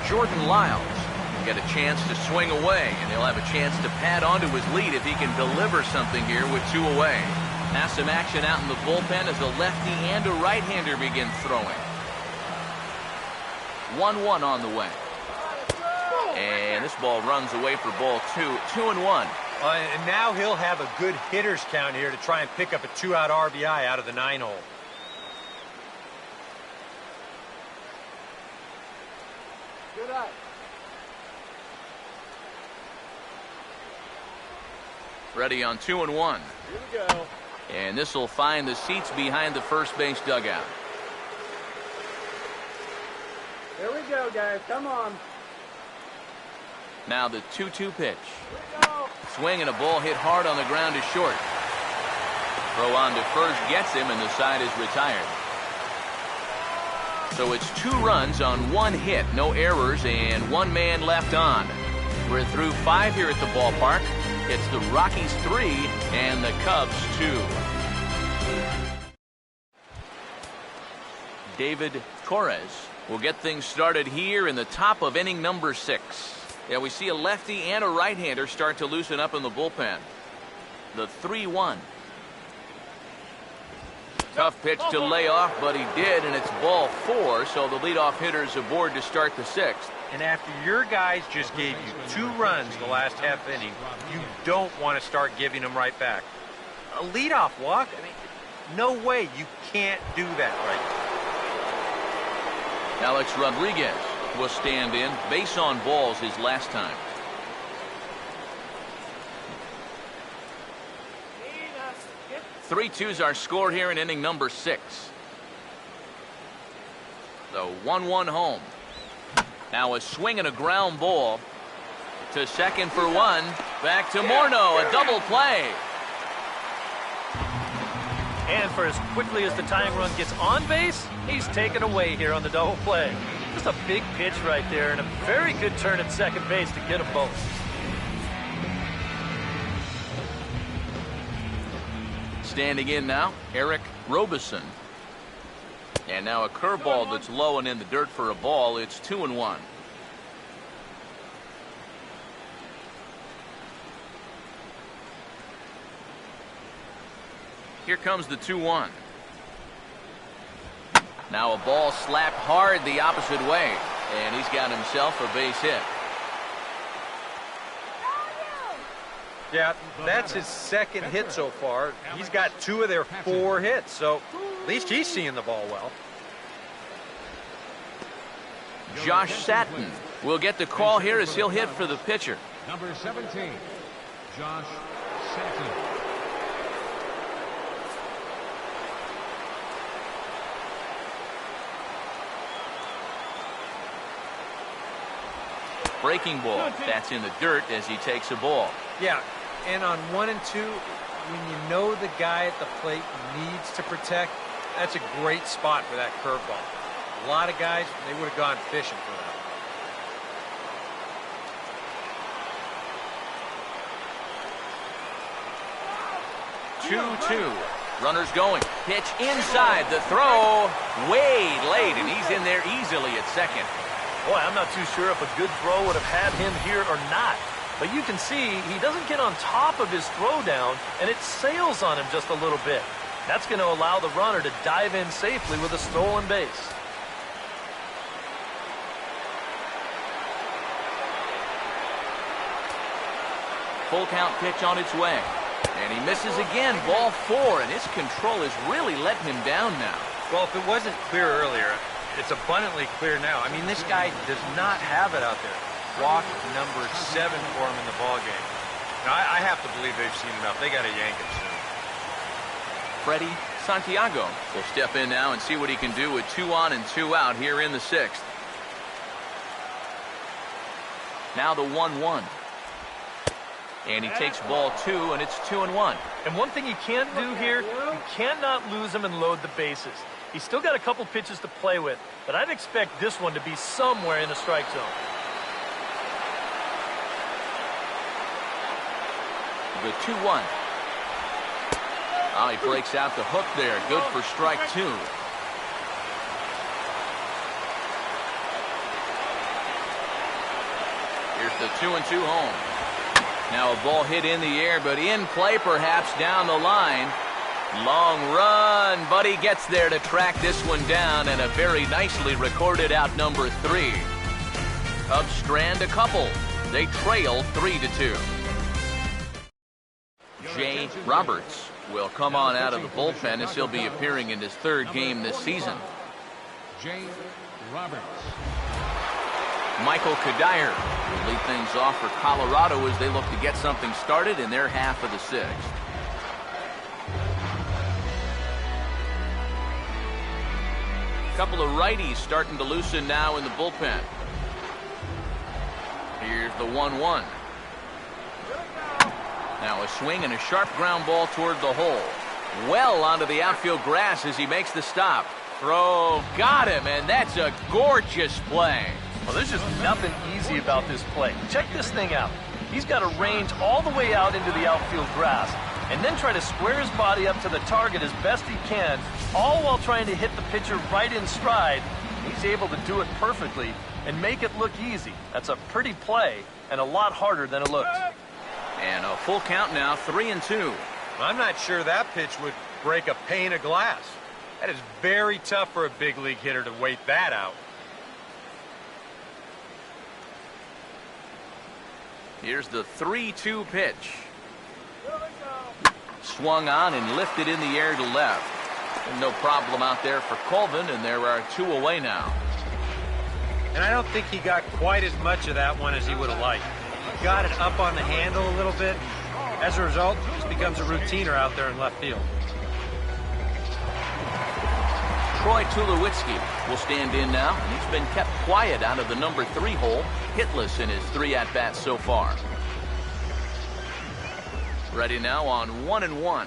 Jordan Lyles get a chance to swing away, and he'll have a chance to pad onto his lead if he can deliver something here with 2 away. Now some action out in the bullpen as a lefty and a right-hander begin throwing. 1-1 on the way. And this ball runs away for ball 2. 2-1. And now he'll have a good hitter's count here to try and pick up a 2-out RBI out of the 9-hole. Good eye. Ready on 2-1. Here we go. And this will find the seats behind the first base dugout. Here we go, guys. Come on. Now the 2-2 pitch. Here we go. Swing and a ball hit hard on the ground is short. Throw on to first gets him, and the side is retired. So it's 2 runs on 1 hit, no errors, and 1 man left on. We're through 5 here at the ballpark. It's the Rockies 3 and the Cubs 2. David Torres will get things started here in the top of inning number 6. Yeah, we see a lefty and a right-hander start to loosen up in the bullpen. The 3-1. Tough pitch to lay off, but he did, and it's ball 4, so the leadoff hitter is aboard to start the 6th. And after your guys just gave you 2 runs the last half inning, you don't want to start giving them right back. A leadoff walk? I mean, no way. You can't do that right. Alex Rodriguez will stand in. Base on balls his last time. 3-2's our score here in inning number 6. The 1-1 home. Now a swing and a ground ball to second for 1. Back to Morneau, a double play. And for as quickly as the tying run gets on base, he's taken away here on the double play. Just a big pitch right there and a very good turn at second base to get them both. Standing in now, Eric Robeson. And now a curveball that's low and in the dirt for a ball. It's 2-1. Here comes the 2-1. Now a ball slapped hard the opposite way, and he's got himself a base hit. Yeah, that's his 2nd hit so far. He's got 2 of their 4 hits, so at least he's seeing the ball well. Josh Satin will get the call here as he'll hit for the pitcher. Number 17, Josh Satin. Breaking ball. That's in the dirt as he takes a ball. Yeah, and on 1 and 2, when you know the guy at the plate needs to protect, that's a great spot for that curveball. A lot of guys, they would have gone fishing for that. 2-2. Runners going. Pitch inside. The throw way late, and he's in there easily at second. Boy, I'm not too sure if a good throw would have had him here or not. But you can see he doesn't get on top of his throw down, and it sails on him just a little bit. That's going to allow the runner to dive in safely with a stolen base. full count pitch on its way. And he misses again, ball 4, and his control is really letting him down now. Well, if it wasn't clear earlier, it's abundantly clear now. I mean, this guy does not have it out there. Walk number 7 for him in the ball game. Now, I have to believe they've seen enough. They got to yank him soon. Freddie Santiago will step in now and see what he can do with 2 on and 2 out here in the 6th. Now the 1-1. And he takes ball 2, and it's 2-1. And one thing you can't do here, you cannot lose him and load the bases. He's still got a couple pitches to play with, but I'd expect this one to be somewhere in the strike zone. The 2-1. Oh, he breaks out the hook there. Good for strike 2. Here's the 2-2 home. Now a ball hit in the air, but in play perhaps down the line. Long run, but he gets there to track this one down, and a very nicely recorded out number 3. Cubs strand a couple. They trail 3-2. Jay Roberts will come on out of the bullpen as he'll be appearing in his 3rd game this season. Jay Roberts. Michael Kadire will lead things off for Colorado as they look to get something started in their half of the 6th. A couple of righties starting to loosen now in the bullpen. Here's the 1-1. Now a swing and a sharp ground ball toward the hole. Well onto the outfield grass as he makes the stop. Throw, got him, and that's a gorgeous play. Well, there's just nothing easy about this play. Check this thing out. He's got to range all the way out into the outfield grass and then try to square his body up to the target as best he can, all while trying to hit the pitcher right in stride. He's able to do it perfectly and make it look easy. That's a pretty play and a lot harder than it looks. And a full count now, 3-2. I'm not sure that pitch would break a pane of glass. That is very tough for a big league hitter to wait that out. Here's the 3-2 pitch. Swung on and lifted in the air to left. And no problem out there for Colvin, and there are 2 away now. And I don't think he got quite as much of that one as he would have liked. He got it up on the handle a little bit. As a result, just becomes a routiner out there in left field. Troy Tulowitzki will stand in now, and he's been kept quiet out of the number 3 hole, hitless in his 3 at-bats so far. Ready now on 1-1.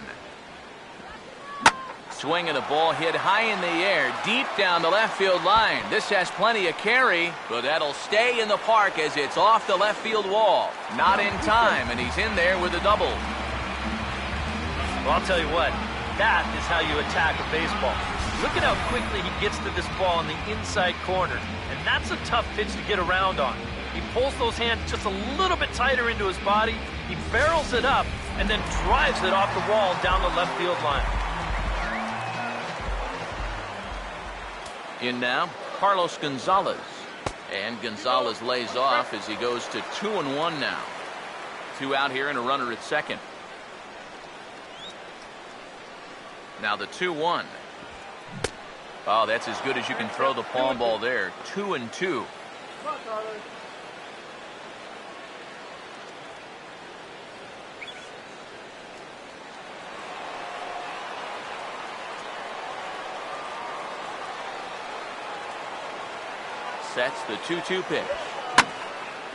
Swing and a ball hit high in the air, deep down the left field line. This has plenty of carry, but that'll stay in the park as it's off the left field wall. Not in time, and he's in there with a double. Well, I'll tell you what, that is how you attack a baseball. Look at how quickly he gets to this ball in the inside corner, and that's a tough pitch to get around on. He pulls those hands just a little bit tighter into his body, he barrels it up, and then drives it off the wall down the left field line. In now, Carlos Gonzalez. And Gonzalez lays off as he goes to 2-1 now. 2 out here and a runner at second. Now the 2-1. Oh, that's as good as you can throw the palm ball there. 2-2. Sets the 2-2 pitch.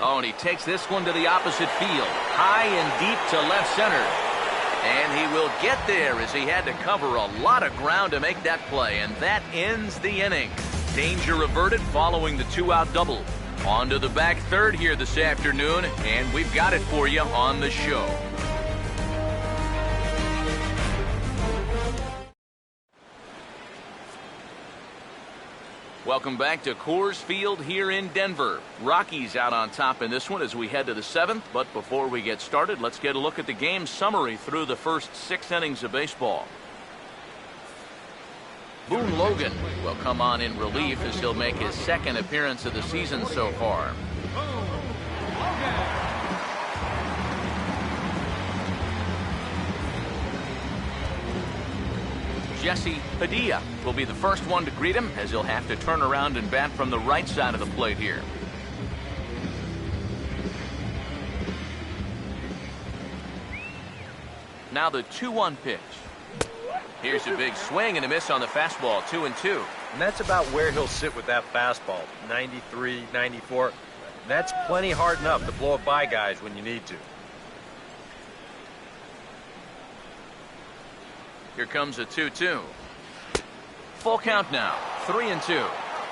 Oh, and he takes this one to the opposite field. High and deep to left center. And he will get there as he had to cover a lot of ground to make that play. And that ends the inning. Danger averted following the 2-out double. On to the back third here this afternoon, and we've got it for you on the show. Welcome back to Coors Field here in Denver. Rockies out on top in this one as we head to the 7th. But before we get started, let's get a look at the game summary through the first 6 innings of baseball. Boone Logan will come on in relief as he'll make his 2nd appearance of the season so far. Jesse Padilla will be the first one to greet him, as he'll have to turn around and bat from the right side of the plate here. Now the 2-1 pitch. Here's a big swing and a miss on the fastball, 2-2. And that's about where he'll sit with that fastball, 93, 94. That's plenty hard enough to blow it by guys when you need to. Here comes a 2-2. Full count now, 3-2.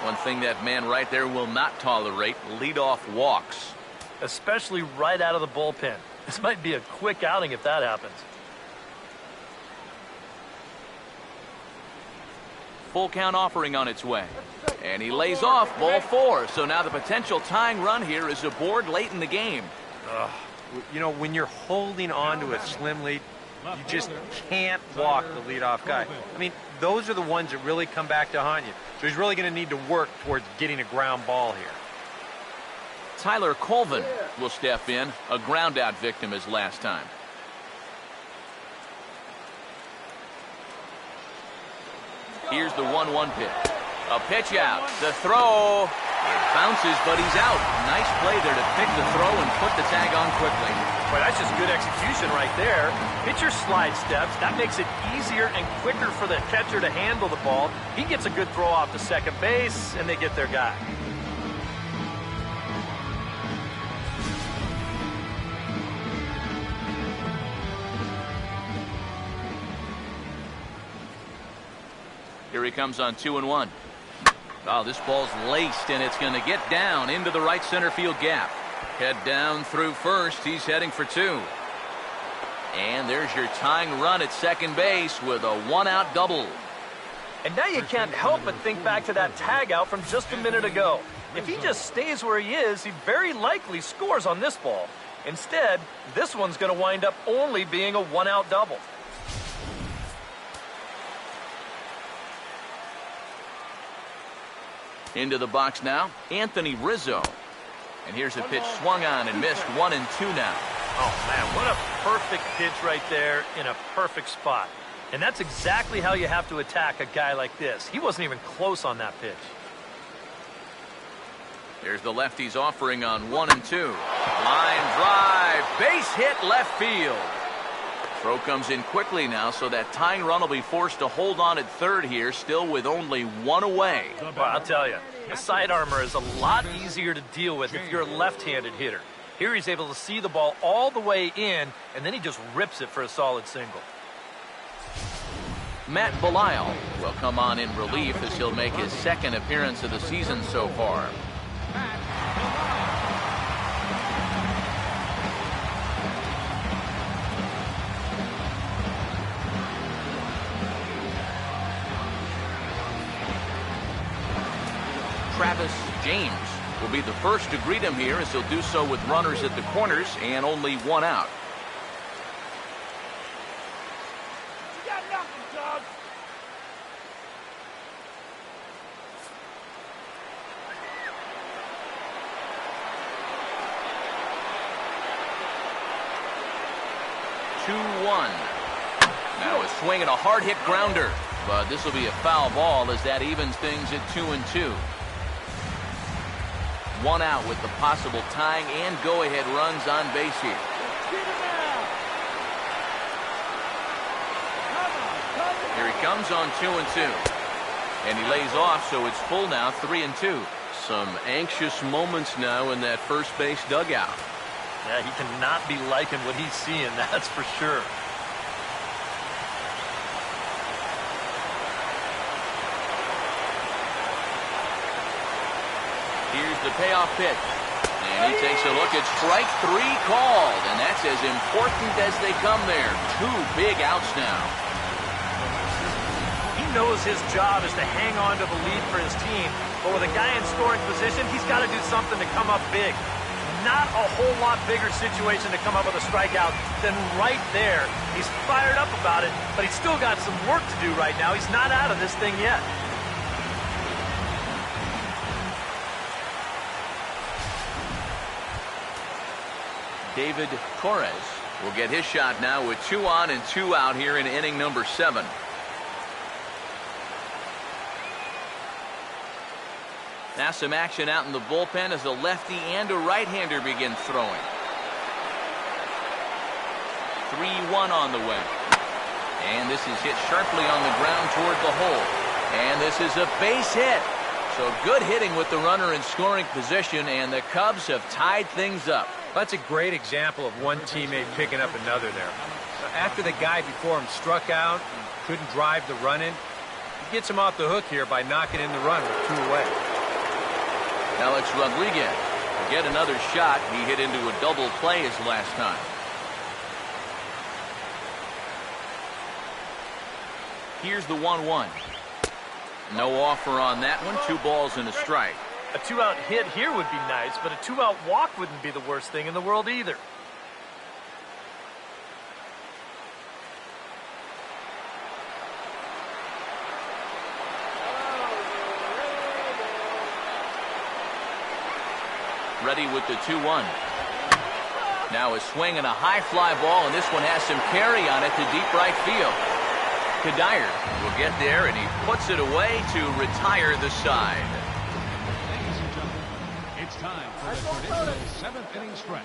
One thing that man right there will not tolerate, leadoff walks. Especially right out of the bullpen. This might be a quick outing if that happens. Full count offering on its way. And he lays off ball 4. So now the potential tying run here is aboard late in the game. You know, when you're holding on to a slim lead, you just can't walk the leadoff guy. I mean, those are the ones that really come back to haunt you. So he's really going to need to work towards getting a ground ball here. Tyler Colvin will step in, a ground out victim as last time. Here's the 1-1 pitch. A pitch out. The throw. It bounces, but he's out. Nice play there to pick the throw and put the tag on quickly. Boy, that's just good execution right there. Pitcher slide steps. That makes it easier and quicker for the catcher to handle the ball. He gets a good throw off to second base, and they get their guy. Here he comes on 2-1. Oh, this ball's laced, and it's going to get down into the right center field gap. Head down through first. He's heading for 2. And there's your tying run at second base with a 1-out double. And now you can't help but think back to that tag out from just a minute ago. If he just stays where he is, he very likely scores on this ball. Instead, this one's going to wind up only being a 1-out double. Into the box now, Anthony Rizzo. And here's a pitch swung on and missed, 1-2 now. Oh, man, what a perfect pitch right there in a perfect spot. And that's exactly how you have to attack a guy like this. He wasn't even close on that pitch. Here's the lefty's offering on 1-2. Line drive, base hit left field. Throw comes in quickly now, so that tying run will be forced to hold on at third here, still with only 1 away. Well, I'll tell you, the side armor is a lot easier to deal with if you're a left-handed hitter. Here he's able to see the ball all the way in, and then he just rips it for a solid single. Matt Belisle will come on in relief as he'll make his second appearance of the season so far. Travis James will be the first to greet him here, as he'll do so with runners at the corners and only 1 out. You got nothing, dog. Now a swing and a hard hit grounder, but this will be a foul ball as that evens things at 2-2. 1 out with the possible tying and go-ahead runs on base here. Here he comes on 2-2. And he lays off, so it's full now, 3-2. Some anxious moments now in that first base dugout. Yeah, he cannot be liking what he's seeing, that's for sure. Here's the payoff pitch. And he takes a look at strike 3 called. And that's as important as they come there. 2 big outs now. He knows his job is to hang on to the lead for his team. But with a guy in scoring position, he's got to do something to come up big. Not a whole lot bigger situation to come up with a strikeout than right there. He's fired up about it, but he's still got some work to do right now. He's not out of this thing yet. David Torres will get his shot now with 2 on and 2 out here in inning number 7. Now some action out in the bullpen as a lefty and a right-hander begin throwing. 3-1 on the way. And this is hit sharply on the ground toward the hole. And this is a base hit. So good hitting with the runner in scoring position, and the Cubs have tied things up. That's a great example of one teammate picking up another there. After the guy before him struck out and couldn't drive the run in, he gets him off the hook here by knocking in the run with 2 away. Alex Rodriguez will get another shot. He hit into a double play his last time. Here's the 1-1. No offer on that one. 2 balls and a strike. A 2-out hit here would be nice, but a 2-out walk wouldn't be the worst thing in the world either. Ready with the 2-1. Now a swing and a high fly ball, and this one has some carry on it to deep right field. Kadire will get there, and he puts it away to retire the side. Ladies and gentlemen, it's time for the traditional 7th inning stretch.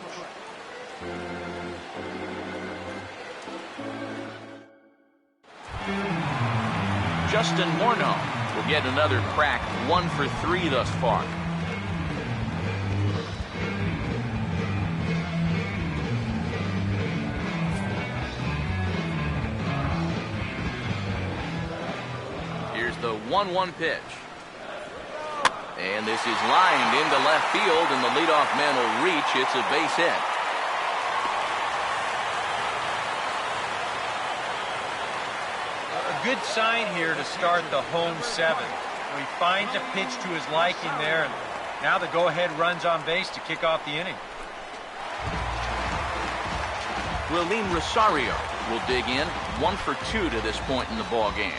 Justin Morneau will get another crack, 1 for 3 thus far. The 1-1 pitch. And this is lined into left field, and the leadoff man will reach. It's a base hit. A good sign here to start the home 7th. He finds a pitch to his liking there, and now the go-ahead runs on base to kick off the inning. Willeen Rosario will dig in. 1 for 2 to this point in the ball game.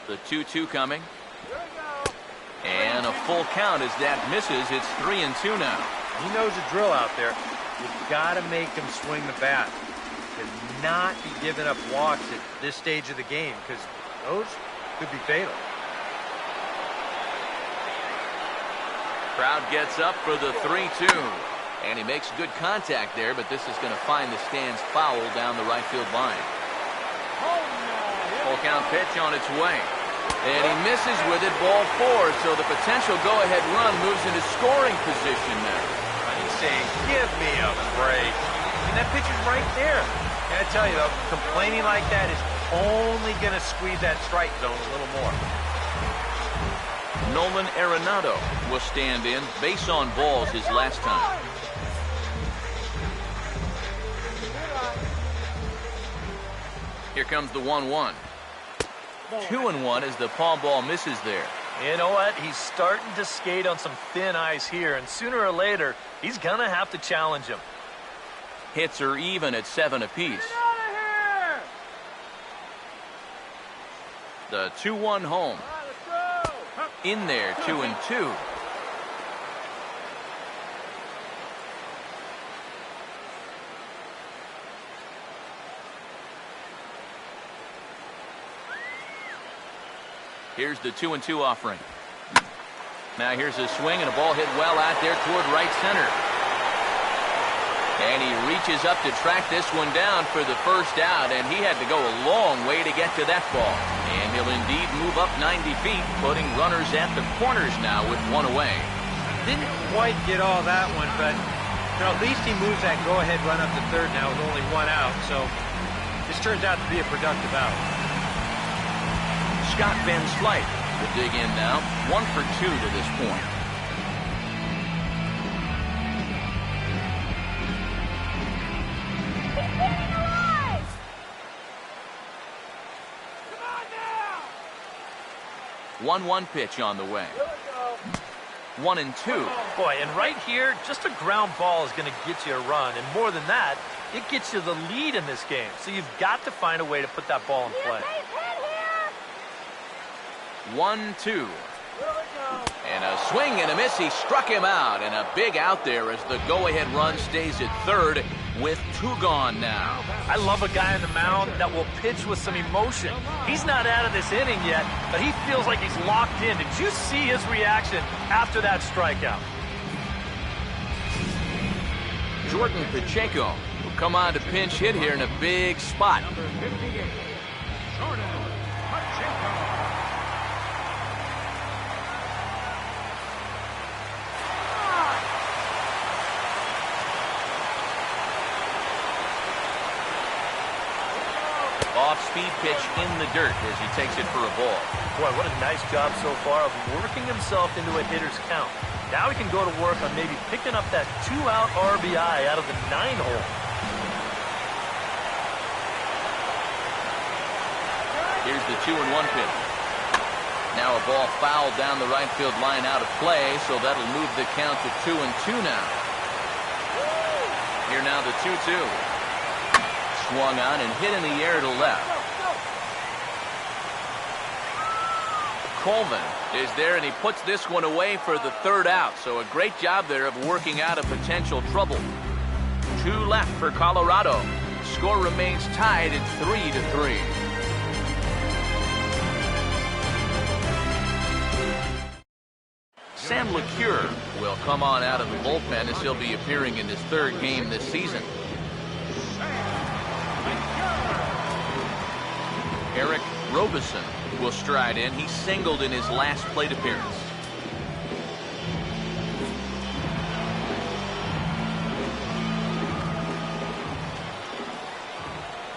The 2-2 coming. And a full count as that misses. It's 3-2 now. He knows the drill out there. You've got to make him swing the bat. Cannot be giving up walks at this stage of the game, because those could be fatal. Crowd gets up for the 3-2. And he makes good contact there, but this is going to find the stands foul down the right field line. Full count pitch on its way. And he misses with it, ball 4. So the potential go-ahead run moves into scoring position now. He's saying, give me a break. And that pitch is right there. I tell you, though, complaining like that is only going to squeeze that strike zone a little more. Nolan Arenado will stand in. Base on balls his last time. Here comes the 1-1. 2-1 as the palm ball misses there. You know what? He's starting to skate on some thin ice here, and sooner or later, he's going to have to challenge him. Hits are even at 7 apiece. The 2-1 home. In there, 2-2. Here's the 2-2 offering. Now here's a swing and a ball hit well out there toward right center. And he reaches up to track this one down for the first out, and he had to go a long way to get to that ball. And he'll indeed move up 90 feet, putting runners at the corners now with 1 away. Didn't quite get all that one, but at least he moves that go-ahead run up to third now with only 1 out. So this turns out to be a productive out. Scott Van Slyke will dig in now. 1 for 2 to this point. Come on now! 1-1 pitch on the way. 1-2. Boy, and right here, just a ground ball is going to get you a run. And more than that, it gets you the lead in this game. So you've got to find a way to put that ball in play. 1-2. And a swing and a miss. He struck him out. And a big out there as the go-ahead run stays at third with 2 gone now. I love a guy on the mound that will pitch with some emotion. He's not out of this inning yet, but he feels like he's locked in. Did you see his reaction after that strikeout? Jordan Pacheco will come on to pinch hit here in a big spot. Number 58, Jordan Pacheco. Off-speed pitch in the dirt as he takes it for a ball. Boy, what a nice job so far of working himself into a hitter's count. Now he can go to work on maybe picking up that 2-out RBI out of the 9-hole. Here's the 2-1 pitch. Now a ball fouled down the right field line out of play, so that'll move the count to 2-2 now. Here now the 2-2. Swung on and hit in the air to left. Colvin is there, and he puts this one away for the 3rd out. So a great job there of working out of potential trouble. 2 left for Colorado. Score remains tied at 3-3. Sam LeCure will come on out of the bullpen as he'll be appearing in his 3rd game this season. Eric Robison will stride in. He singled in his last plate appearance.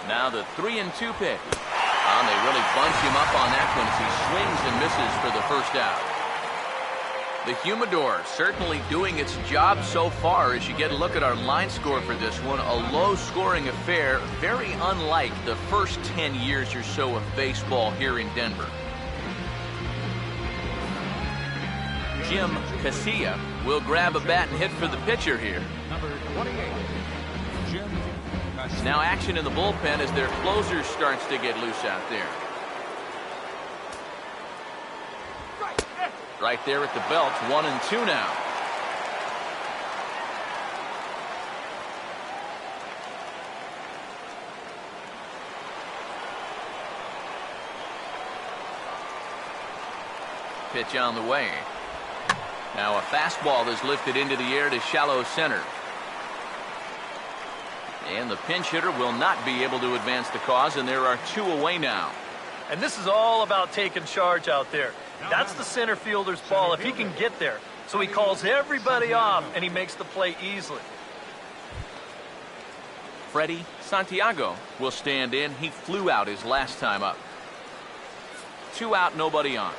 Now the 3-2 pitch. And they really bunch him up on that one as he swings and misses for the 1st out. The Humidor certainly doing its job so far as you get a look at our line score for this one. A low-scoring affair, very unlike the first 10 years or so of baseball here in Denver. Jim Casilla will grab a bat and hit for the pitcher here. Number 28, Jim Casilla. Now action in the bullpen as their closer starts to get loose out there. Right there at the belt, 1-2 now. Pitch on the way. Now a fastball is lifted into the air to shallow center. And the pinch hitter will not be able to advance the cause, and there are 2 away now. And this is all about taking charge out there. That's the center fielder's ball if he can get there. So he calls everybody off, and he makes the play easily. Freddie Santiago will stand in. He flew out his last time up. 2 out, nobody on.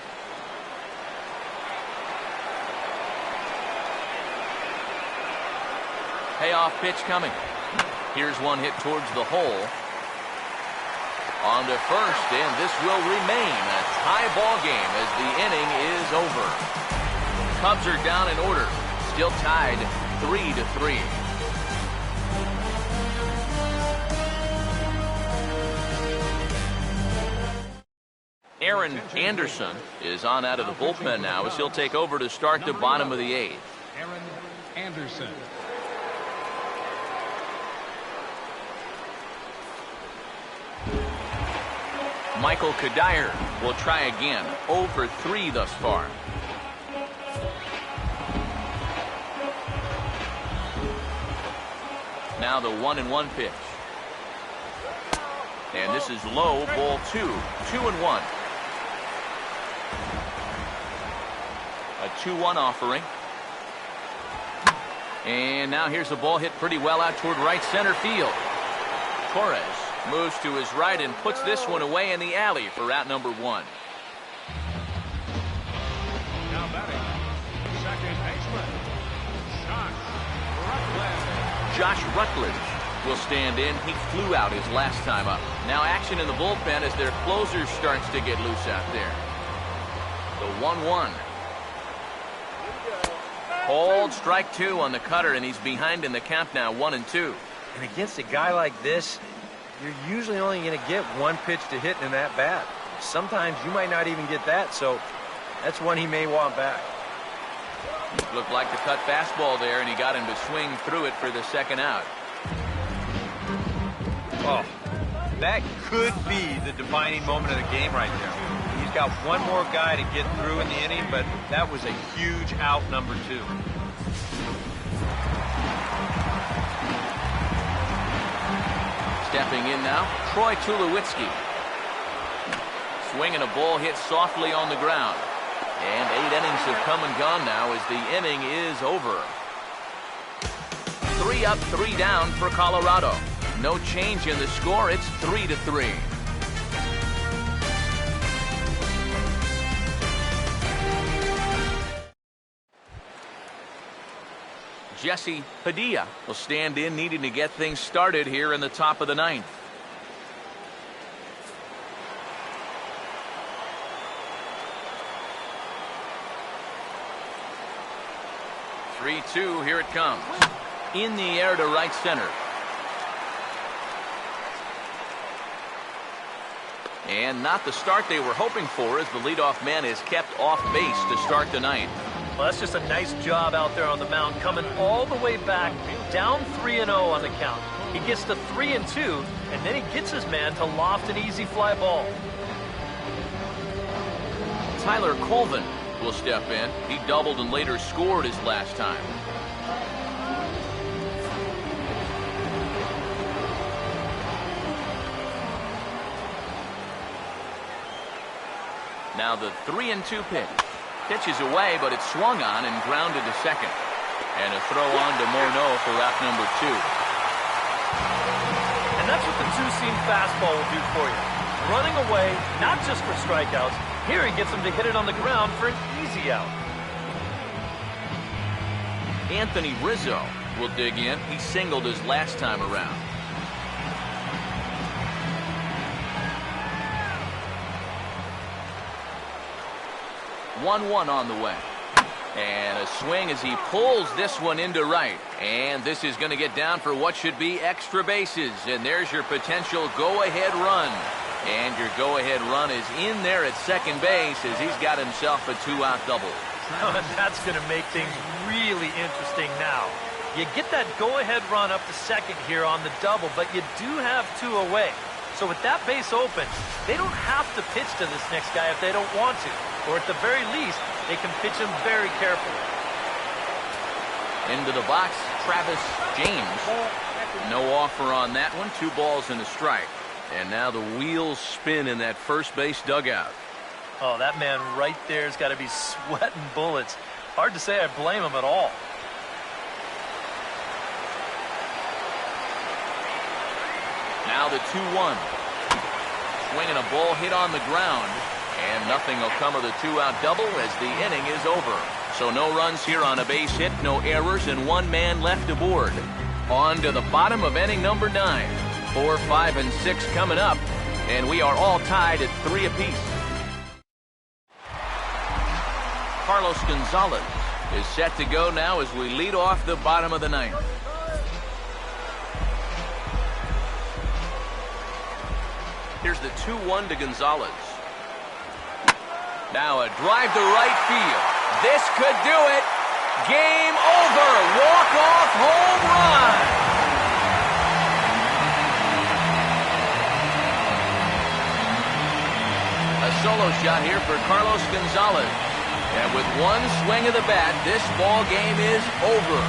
Payoff pitch coming. Here's one hit towards the hole. On to first, and this will remain a tie ball game as the inning is over. Cubs are down in order, still tied 3-3. Aaron Anderson is on out of the bullpen now as he'll take over to start the bottom of the 8th. Aaron Anderson. Michael Kadire will try again. 0 for 3 thus far. Now the 1-1 pitch. And this is low, ball 2. 2-1. A 2-1 offering. And now here's a ball hit pretty well out toward right center field. Torres moves to his right and puts this one away in the alley for out number 1. Now batting, second baseman, Josh Rutledge will stand in. He flew out his last time up. Now action in the bullpen as their closer starts to get loose out there. The 1-1. Called strike 2 on the cutter, and he's behind in the count now, 1-2. And against a guy like this, you're usually only going to get 1 pitch to hit in that bat. Sometimes you might not even get that, so That's one he may want back. Looked like the cut fastball there, and he got him to swing through it for the second out. Oh, that could be the defining moment of the game right there. He's got one more guy to get through in the inning, but that was a huge out, number 2. Stepping in now, Troy Tulowitzki. Swinging a ball hit softly on the ground. And 8 innings have come and gone now as the inning is over. 3 up, 3 down for Colorado. No change in the score. It's 3-3. Jesse Padilla will stand in, needing to get things started here in the top of the 9th. 3-2, here it comes. In the air to right center. And not the start they were hoping for, as the leadoff man is kept off base to start the 9th. Well, that's just a nice job out there on the mound, coming all the way back, down 3-0 on the count. He gets to 3-2, and then he gets his man to loft an easy fly ball. Tyler Colvin will step in. He doubled and later scored his last time. Now the 3-2 pitch. Pitches away, but it's swung on and grounded to second. And a throw on to Morneau for out number 2. And that's what the two-seam fastball will do for you. Running away, not just for strikeouts. Here he gets him to hit it on the ground for an easy out. Anthony Rizzo will dig in. He singled his last time around. One on the way. And a swing as he pulls this one into right. And this is going to get down for what should be extra bases. And there's your potential go-ahead run. And your go-ahead run is in there at second base as he's got himself a 2-out double. That's going to make things really interesting now. You get that go-ahead run up to second here on the double, but you do have 2 away. So with that base open, they don't have to pitch to this next guy if they don't want to. Or at the very least, they can pitch him very carefully. Into the box, Travis James. No offer on that one. 2 balls and a strike. And now the wheels spin in that first base dugout. Oh, that man right there has got to be sweating bullets. Hard to say I blame him at all. Now the 2-1. Swinging a ball hit on the ground. And nothing will come of the 2-out double as the inning is over. So no runs here on a base hit, no errors, and 1 man left aboard. On to the bottom of inning number 9. 4, 5, and 6 coming up, and we are all tied at 3 apiece. Carlos Gonzalez is set to go now as we lead off the bottom of the 9th. Here's the 2-1 to Gonzalez. Now a drive to right field. This could do it. Game over. Walk-off home run. A solo shot here for Carlos Gonzalez. And with 1 swing of the bat, this ball game is over.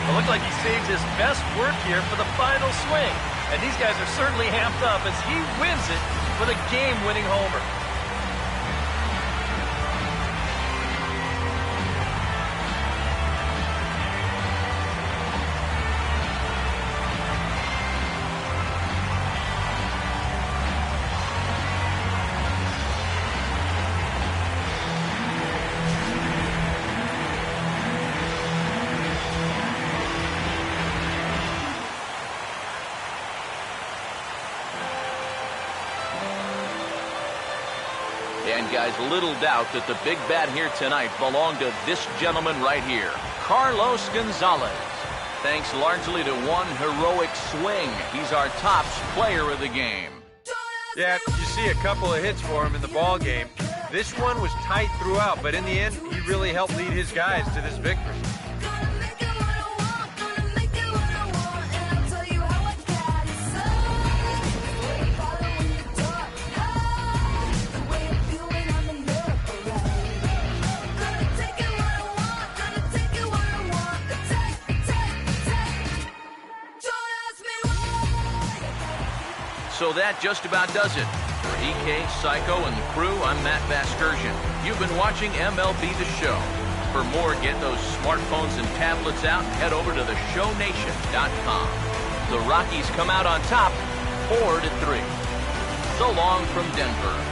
It looked like he saved his best work here for the final swing. And these guys are certainly amped up as he wins it with a game-winning homer. And guys, little doubt that the big bat here tonight belonged to this gentleman right here, Carlos Gonzalez. Thanks largely to one heroic swing, he's our tops player of the game. Yeah, you see a couple of hits for him in the ball game. This one was tight throughout, but in the end, he really helped lead his guys to this victory. So that just about does it. For EK, Psycho, and the crew, I'm Matt Vasgersian. You've been watching MLB The Show. For more, get those smartphones and tablets out and head over to theshownation.com. The Rockies come out on top 4-3. So long from Denver.